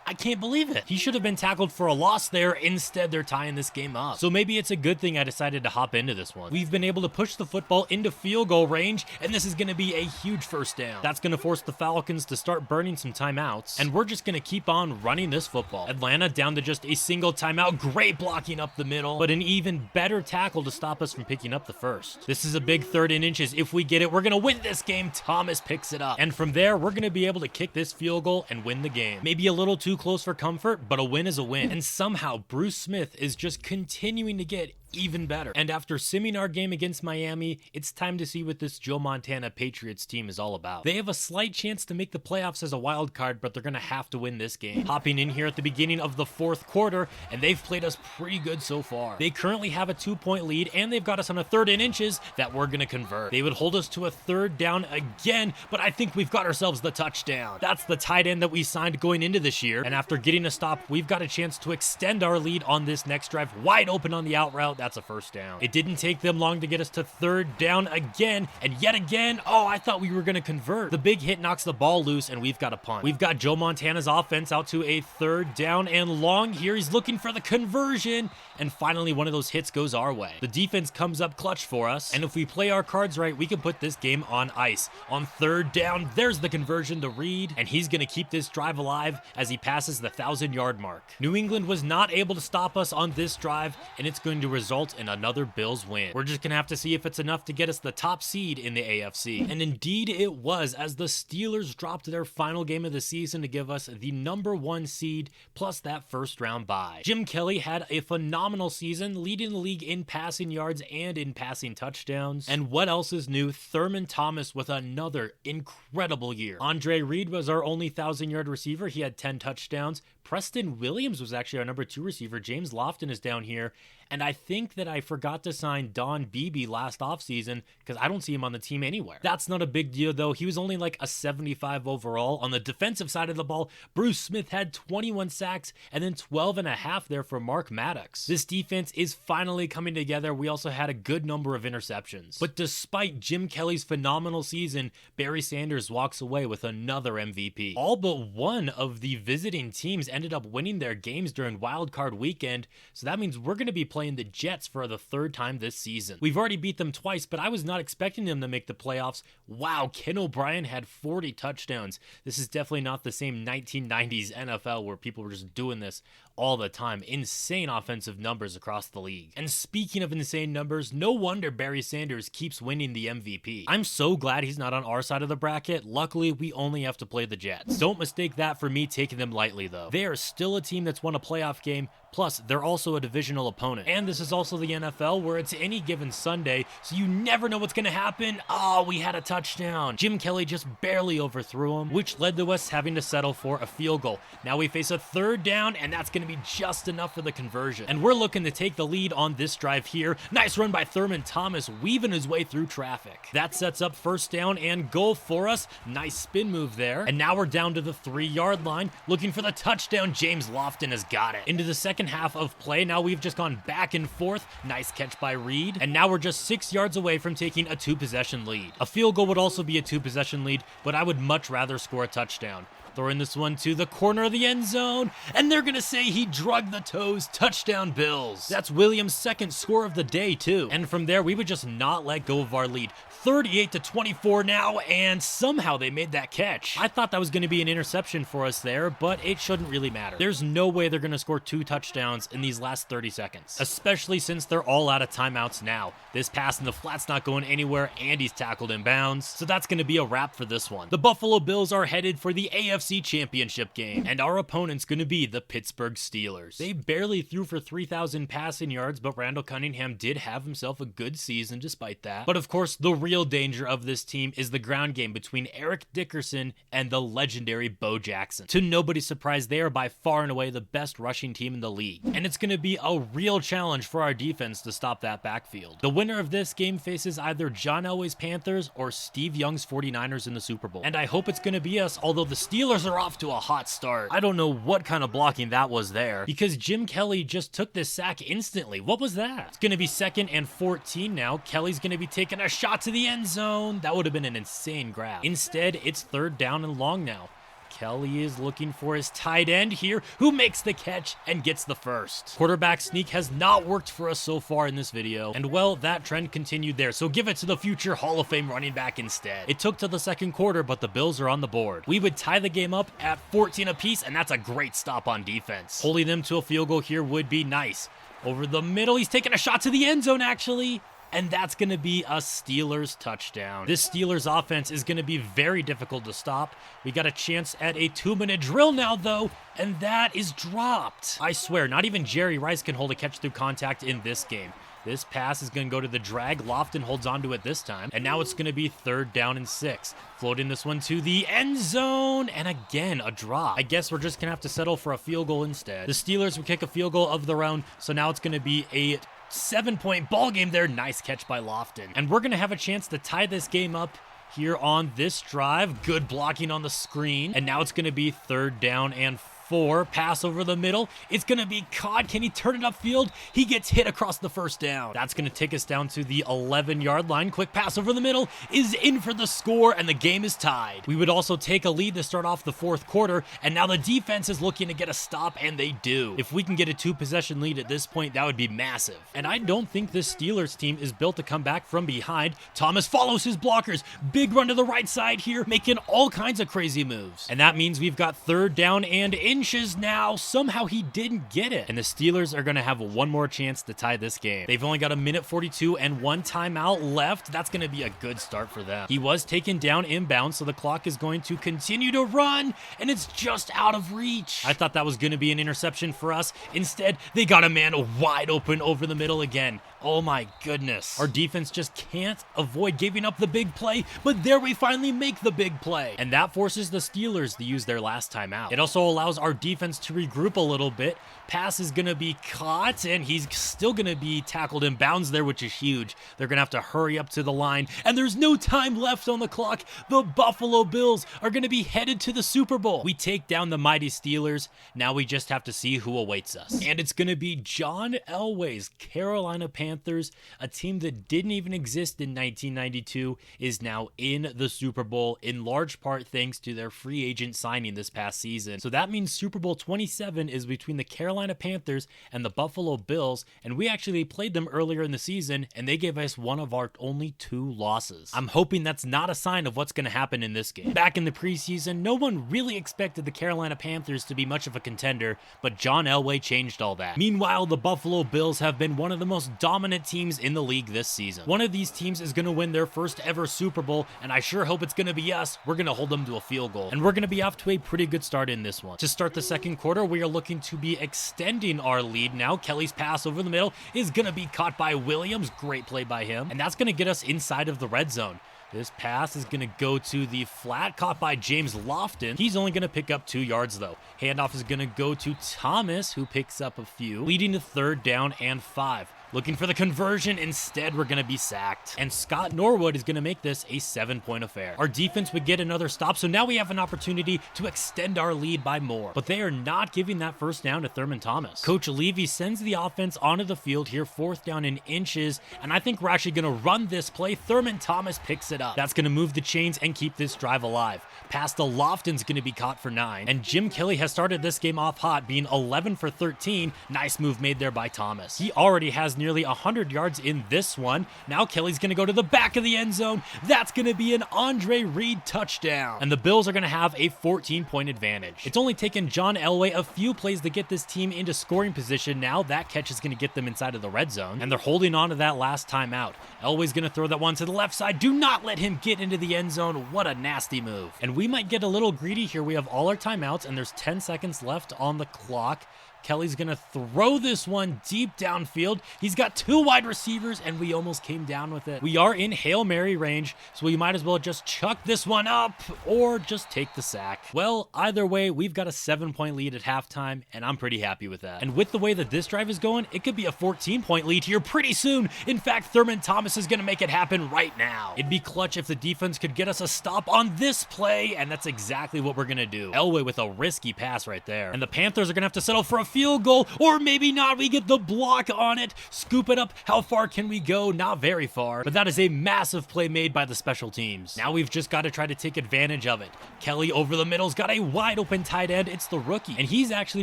I can't believe it. He should have been tackled for a loss there. Instead, they're tying this game up. So maybe it's a good thing I decided to hop into this one. We've been able to push the football into field goal range, and this is going to be a huge first down. That's going to force the Falcons to start burning some timeouts, and we're just going to keep on running this football. Atlanta down to just a single timeout. Great blocking up the middle, but an even better tackle to stop us from picking up the first. This is a big 3rd and inches. If we get it, we're going to win this game. Thomas picks it up, and from there, we're going to be able to kick this field goal and win the game. Maybe a little too close for comfort, but a win is a win. And somehow, Bruce Smith is just continuing to get even better. And after simming our game against Miami, it's time to see what this Joe Montana Patriots team is all about. They have a slight chance to make the playoffs as a wild card, but they're going to have to win this game. Hopping in here at the beginning of the 4th quarter, and they've played us pretty good so far. They currently have a 2-point lead, and they've got us on a 3rd and inches that we're going to convert. They would hold us to a 3rd down again, but I think we've got ourselves the touchdown. That's the tight end that we signed going into this year, and after getting a stop, we've got a chance to extend our lead on this next drive. Wide open on the out route. That's a first down. It didn't take them long to get us to 3rd down again, and yet again, oh, I thought we were going to convert. The big hit knocks the ball loose, and we've got a punt. We've got Joe Montana's offense out to a 3rd down and long here. He's looking for the conversion, and finally one of those hits goes our way. The defense comes up clutch for us, and if we play our cards right, we can put this game on ice. On 3rd down, there's the conversion to Reed, and he's going to keep this drive alive as he passes the 1,000-yard mark. New England was not able to stop us on this drive, and it's going to result in another Bills win. We're just gonna have to see if it's enough to get us the top seed in the AFC. And indeed it was, as the Steelers dropped their final game of the season to give us the #1 seed plus that 1st round bye. Jim Kelly had a phenomenal season, leading the league in passing yards and in passing touchdowns. And what else is new? Thurman Thomas with another incredible year. Andre Reed was our only 1,000-yard receiver. He had 10 touchdowns. Preston Williams was actually our #2 receiver. James Lofton is down here. And I think that I forgot to sign Don Beebe last offseason because I don't see him on the team anywhere. That's not a big deal, though. He was only like a 75 overall. On the defensive side of the ball, Bruce Smith had 21 sacks and then 12.5 there for Mark Maddox. This defense is finally coming together. We also had a good number of interceptions. But despite Jim Kelly's phenomenal season, Barry Sanders walks away with another MVP. All but one of the visiting teams ended up winning their games during Wild Card Weekend, so that means we're going to be playing the Jets for the 3rd time this season. We've already beat them twice, but I was not expecting them to make the playoffs. Wow, Ken O'Brien had 40 touchdowns. This is definitely not the same 1990s NFL where people were just doing this all the time. Insane offensive numbers across the league. And speaking of insane numbers, no wonder Barry Sanders keeps winning the MVP. I'm so glad he's not on our side of the bracket. Luckily, we only have to play the Jets. Don't mistake that for me taking them lightly, though. They are still a team that's won a playoff game, plus they're also a divisional opponent. And this is also the NFL where it's any given Sunday, so you never know what's going to happen. Oh, we had a touchdown. Jim Kelly just barely overthrew him, which led to us having to settle for a field goal. Now we face a 3rd down, and that's going to be just enough for the conversion. And we're looking to take the lead on this drive here. Nice run by Thurman Thomas, weaving his way through traffic. That sets up 1st down and goal for us. Nice spin move there. And now we're down to the 3-yard line, looking for the touchdown. James Lofton has got it. Into the second half of play, now we've just gone back and forth. Nice catch by Reed. And now we're just 6 yards away from taking a 2-possession lead. A field goal would also be a 2-possession lead, but I would much rather score a touchdown. Throwing this one to the corner of the end zone, and they're gonna say he drugged the toes. Touchdown Bills. That's Williams' 2nd score of the day too. And from there, we would just not let go of our lead. 38-24 now, and somehow they made that catch. I thought that was gonna be an interception for us there, but it shouldn't really matter. There's no way they're gonna score 2 touchdowns in these last 30 seconds, especially since they're all out of timeouts now. This pass in the flat's not going anywhere, and he's tackled in bounds, so that's gonna be a wrap for this one. The Buffalo Bills are headed for the AFC Championship game, and our opponent's gonna be the Pittsburgh Steelers. They barely threw for 3,000 passing yards, but Randall Cunningham did have himself a good season despite that. But of course, the real danger of this team is the ground game between Eric Dickerson and the legendary Bo Jackson. To nobody's surprise, they are by far and away the best rushing team in the league, and it's gonna be a real challenge for our defense to stop that backfield. The winner of this game faces either John Elway's Panthers or Steve Young's 49ers in the Super Bowl, and I hope it's gonna be us, although the Steelers are off to a hot start. I don't know what kind of blocking that was there, because Jim Kelly just took this sack instantly. What was that? It's gonna be 2nd and 14 now. Kelly's gonna be taking a shot to the end zone. That would have been an insane grab. Instead, it's 3rd down and long now. Kelly is looking for his tight end here, who makes the catch and gets the first. Quarterback sneak has not worked for us so far in this video, and well, that trend continued there, so give it to the future Hall of Fame running back instead. It took to the second quarter, but the Bills are on the board. We would tie the game up at 14 apiece, and that's a great stop on defense. Holding them to a field goal here would be nice. Over the middle, he's taking a shot to the end zone, actually. And that's going to be a Steelers touchdown. This Steelers offense is going to be very difficult to stop. We got a chance at a 2-minute drill now, though, and that is dropped. I swear, not even Jerry Rice can hold a catch through contact in this game. This pass is going to go to the drag. Lofton holds onto it this time. And now it's going to be 3rd down and 6. Floating this one to the end zone. And again, a drop. I guess we're just going to have to settle for a field goal instead. The Steelers will kick a field goal of their own. So now it's going to be a 7-point ball game there. Nice catch by Lofton. And we're going to have a chance to tie this game up here on this drive. Good blocking on the screen. And now it's going to be 3rd down and 4. Pass over the middle. It's going to be caught. Can he turn it upfield? He gets hit across the 1st down. That's going to take us down to the 11-yard line. Quick pass over the middle is in for the score, and the game is tied. We would also take a lead to start off the 4th quarter, and now the defense is looking to get a stop, and they do. If we can get a 2-possession lead at this point, that would be massive. And I don't think this Steelers team is built to come back from behind. Thomas follows his blockers. Big run to the right side here, making all kinds of crazy moves. And that means we've got 3rd down and inches now. Somehow he didn't get it. And the Steelers are going to have one more chance to tie this game. They've only got a minute 42 and 1 timeout left. That's going to be a good start for them. He was taken down inbound, so the clock is going to continue to run, and it's just out of reach. I thought that was going to be an interception for us. Instead, they got a man wide open over the middle again. Oh my goodness. Our defense just can't avoid giving up the big play, but there we finally make the big play. And that forces the Steelers to use their last timeout. It also allows our defense to regroup a little bit. Pass is going to be caught, and he's still going to be tackled in bounds there, which is huge. They're going to have to hurry up to the line, and there's no time left on the clock. The Buffalo Bills are going to be headed to the Super Bowl. We take down the mighty Steelers. Now we just have to see who awaits us. And it's going to be John Elway's Carolina Panthers, a team that didn't even exist in 1992, is now in the Super Bowl, in large part thanks to their free agent signing this past season. So that means Super Bowl 27 is between the Carolina Panthers and the Buffalo Bills, and we actually played them earlier in the season, and they gave us one of our only 2 losses. I'm hoping that's not a sign of what's going to happen in this game. Back in the preseason, no one really expected the Carolina Panthers to be much of a contender, but John Elway changed all that. Meanwhile, the Buffalo Bills have been one of the most dominant teams in the league this season. One of these teams is going to win their first ever Super Bowl, and I sure hope it's going to be us. We're going to hold them to a field goal, and we're going to be off to a pretty good start in this one. To start the second quarter, we are looking to be extending our lead now. Kelly's pass over the middle is going to be caught by Williams. Great play by him, and that's going to get us inside of the red zone. This pass is going to go to the flat, caught by James Lofton. He's only going to pick up 2 yards, though. Handoff is going to go to Thomas, who picks up a few, leading to 3rd down and 5. Looking for the conversion. Instead, we're going to be sacked. And Scott Norwood is going to make this a 7-point affair. Our defense would get another stop, so now we have an opportunity to extend our lead by more. But they are not giving that 1st down to Thurman Thomas. Coach Levy sends the offense onto the field here, 4th down and inches, and I think we're actually going to run this play. Thurman Thomas picks it up. That's going to move the chains and keep this drive alive. Pass to Lofton's going to be caught for 9, and Jim Kelly has started this game off hot, being 11 for 13. Nice move made there by Thomas. He already has nearly 100 yards in this one. Now Kelly's going to go to the back of the end zone. That's going to be an Andre Reed touchdown. And the Bills are going to have a 14-point advantage. It's only taken John Elway a few plays to get this team into scoring position. Now that catch is going to get them inside of the red zone, and they're holding on to that last timeout. Elway's going to throw that one to the left side. Do not let him get into the end zone. What a nasty move. And we might get a little greedy here. We have all our timeouts, and there's 10 seconds left on the clock. Kelly's going to throw this one deep downfield. He's got 2 wide receivers, and we almost came down with it. We are in Hail Mary range, so we might as well just chuck this one up or just take the sack. Well, either way, we've got a 7-point lead at halftime, and I'm pretty happy with that. And with the way that this drive is going, it could be a 14-point lead here pretty soon. In fact, Thurman Thomas is going to make it happen right now. It'd be clutch if the defense could get us a stop on this play, and that's exactly what we're going to do. Elway with a risky pass right there. And the Panthers are going to have to settle for a field goal, or maybe not. We get the block on it, scoop it up. How far can we go? Not very far, but that is a massive play made by the special teams. Now we've just got to try to take advantage of it. Kelly over the middle's got a wide open tight end. It's the rookie, and he's actually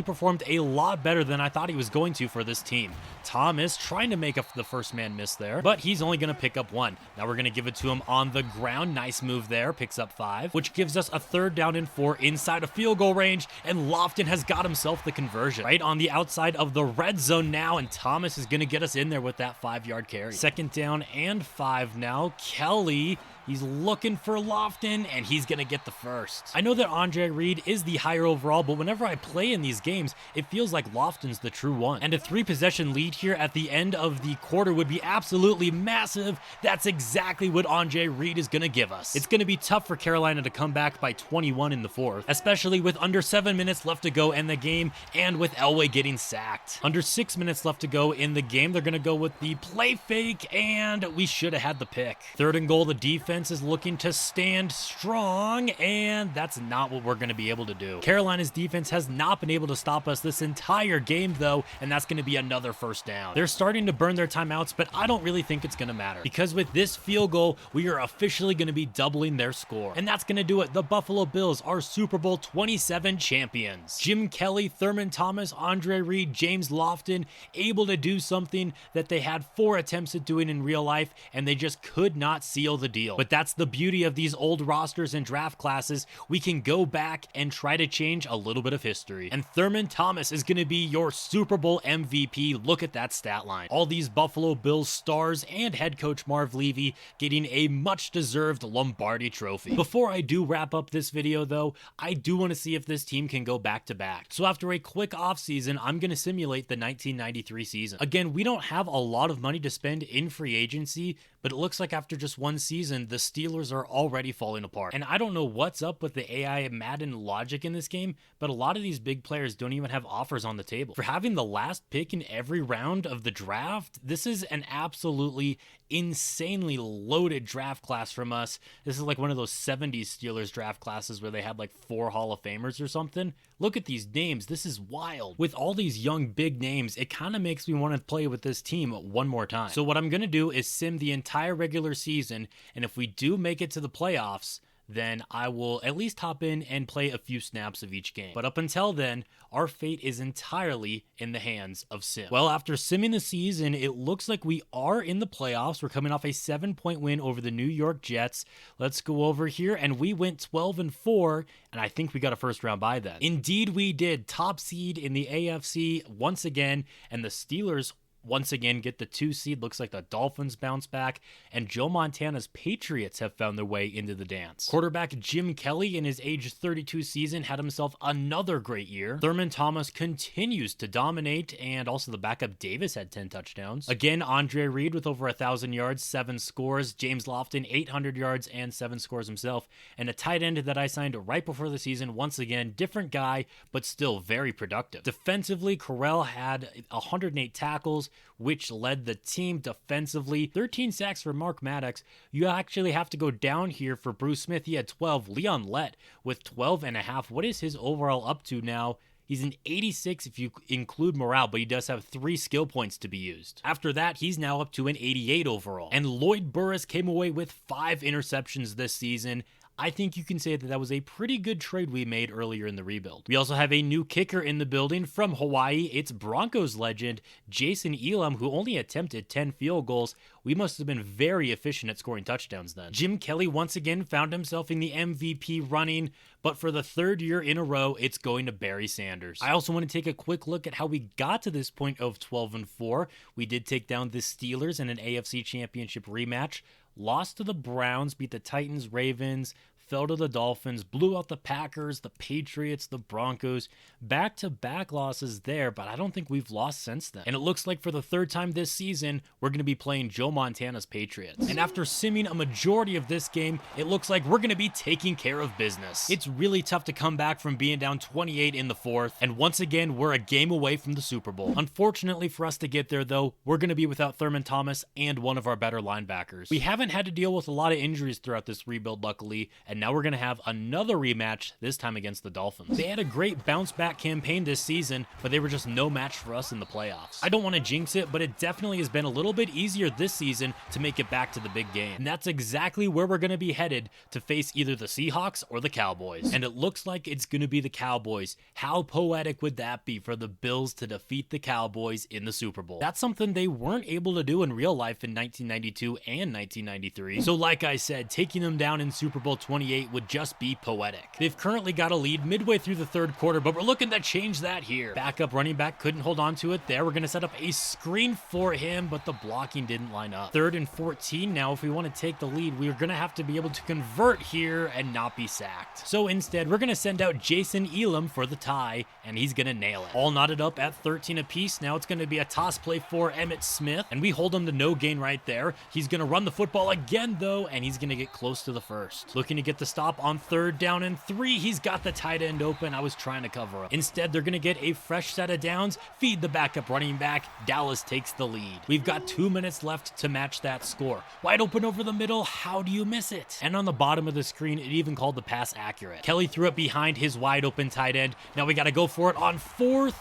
performed a lot better than I thought he was going to for this team. Thomas trying to make up the first man miss there, but he's only going to pick up one. Now we're going to give it to him on the ground. Nice move there, picks up 5, which gives us a 3rd down and 4 inside of field goal range, and Lofton has got himself the conversion right on the outside of the red zone now, and Thomas is going to get us in there with that 5-yard carry. 2nd down and 5 now. Kelly, he's looking for Lofton, and he's going to get the first. I know that Andre Reed is the higher overall, but whenever I play in these games, it feels like Lofton's the true one. And a 3-possession lead here at the end of the quarter would be absolutely massive. That's exactly what Andre Reed is going to give us. It's going to be tough for Carolina to come back by 21 in the 4th, especially with under 7 minutes left to go in the game and with Elway getting sacked. Under 6 minutes left to go in the game, they're going to go with the play fake, and we should have had the pick. 3rd and goal, the defense is looking to stand strong, and that's not what we're going to be able to do. Carolina's defense has not been able to stop us this entire game, though, and that's going to be another 1st down. They're starting to burn their timeouts, but I don't really think it's going to matter, because with this field goal, we are officially going to be doubling their score, and that's going to do it. The Buffalo Bills are Super Bowl 27 champions. Jim Kelly, Thurman Thomas, Andre Reed, James Lofton, able to do something that they had 4 attempts at doing in real life, and they just could not seal the deal. But that's the beauty of these old rosters and draft classes. We can go back and try to change a little bit of history. And Thurman Thomas is going to be your Super Bowl MVP. Look at that stat line. All these Buffalo Bills stars and head coach Marv Levy getting a much-deserved Lombardi trophy. Before I do wrap up this video, though, I do want to see if this team can go back-to-back. So after a quick offseason, I'm going to simulate the 1993 season. Again, we don't have a lot of money to spend in free agency, but it looks like after just one season, the Steelers are already falling apart. And I don't know what's up with the AI Madden logic in this game, but a lot of these big players don't even have offers on the table. For having the last pick in every round of the draft, this is an absolutely insanely loaded draft class from us. This is like one of those 70s Steelers draft classes where they had like 4 Hall of Famers or something. Look at these names. This is wild. With all these young big names, it kind of makes me want to play with this team one more time. So what I'm going to do is sim the entire regular season, and if we do make it to the playoffs, then I will at least hop in and play a few snaps of each game. But up until then, our fate is entirely in the hands of Sim. Well, after simming the season, it looks like we are in the playoffs. We're coming off a 7-point win over the New York Jets. Let's go over here, and we went 12-4, and I think we got a first-round bye then. Indeed, we did. Top seed in the AFC once again, and the Steelers once again get the 2 seed. Looks like the Dolphins bounce back, and Joe Montana's Patriots have found their way into the dance. Quarterback Jim Kelly in his age 32 season had himself another great year. Thurman Thomas continues to dominate, and also the backup Davis had 10 touchdowns. Again, Andre Reed with over 1,000 yards, 7 scores. James Lofton 800 yards and 7 scores himself, and a tight end that I signed right before the season. Once again, different guy, but still very productive. Defensively, Corral had 108 tackles, which led the team defensively. 13 sacks for Mark Maddox. You actually have to go down here for Bruce Smith. He had 12. Leon Lett with 12.5. What is his overall up to now? He's an 86 if you include morale, but he does have 3 skill points to be used. After that, he's now up to an 88 overall. And Lloyd Burris came away with 5 interceptions this season. I think you can say that that was a pretty good trade we made earlier in the rebuild. We also have a new kicker in the building from Hawaii. It's Broncos legend Jason Elam, who only attempted 10 field goals. We must have been very efficient at scoring touchdowns then. Jim Kelly once again found himself in the MVP running, but for the 3rd year in a row, it's going to Barry Sanders. I also want to take a quick look at how we got to this point of 12-4. We did take down the Steelers in an AFC Championship rematch, lost to the Browns, beat the Titans, Ravens, fell to the Dolphins, blew out the Packers, the Patriots, the Broncos. Back-to-back losses there, but I don't think we've lost since then. And it looks like for the 3rd time this season, we're going to be playing Joe Montana's Patriots. And after simming a majority of this game, it looks like we're going to be taking care of business. It's really tough to come back from being down 28 in the 4th, and once again, we're a game away from the Super Bowl. Unfortunately for us to get there, though, we're going to be without Thurman Thomas and one of our better linebackers. We haven't had to deal with a lot of injuries throughout this rebuild, luckily, and now we're going to have another rematch, this time against the Dolphins. They had a great bounce back campaign this season, but they were just no match for us in the playoffs. I don't want to jinx it, but it definitely has been a little bit easier this season to make it back to the big game. And that's exactly where we're going to be headed to face either the Seahawks or the Cowboys. And it looks like it's going to be the Cowboys. How poetic would that be for the Bills to defeat the Cowboys in the Super Bowl? That's something they weren't able to do in real life in 1992 and 1993. So like I said, taking them down in Super Bowl 28 would just be poetic. They've currently got a lead midway through the third quarter, but we're looking to change that here. Backup running back couldn't hold on to it there. We're going to set up a screen for him, but the blocking didn't line up. 3rd and 14 now. If we want to take the lead, we're going to have to be able to convert here and not be sacked. So instead, we're going to send out Jason Elam for the tie, and he's going to nail it. All knotted up at 13 apiece. Now it's going to be a toss play for Emmitt Smith, and we hold him to no gain right there. He's going to run the football again, though, and he's going to get close to the first. Looking to get the stop on 3rd down and 3. He's got the tight end open. I was trying to cover up. Instead, they're going to get a fresh set of downs, feed the backup running back. Dallas takes the lead. We've got 2 minutes left to match that score. Wide open over the middle. How do you miss it? And on the bottom of the screen, it even called the pass accurate. Kelly threw it behind his wide open tight end. Now we got to go for it on 4th.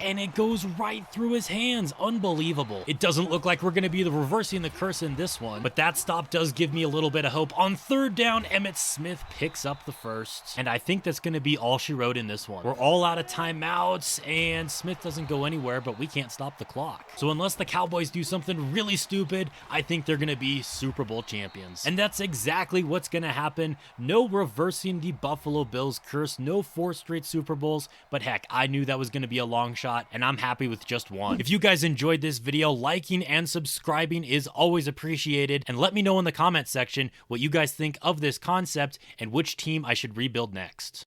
And it goes right through his hands. Unbelievable. It doesn't look like we're going to be reversing the curse in this one, but that stop does give me a little bit of hope. On 3rd down, Emmitt Smith picks up the first, and I think that's going to be all she wrote in this one. We're all out of timeouts, and Smith doesn't go anywhere, but we can't stop the clock. So unless the Cowboys do something really stupid, I think they're going to be Super Bowl champions. And that's exactly what's going to happen. No reversing the Buffalo Bills curse, no 4 straight Super Bowls, but heck, I knew that was going to be a long shot, and I'm happy with just one. If you guys enjoyed this video, liking and subscribing is always appreciated, and let me know in the comment section what you guys think of this concept and which team I should rebuild next.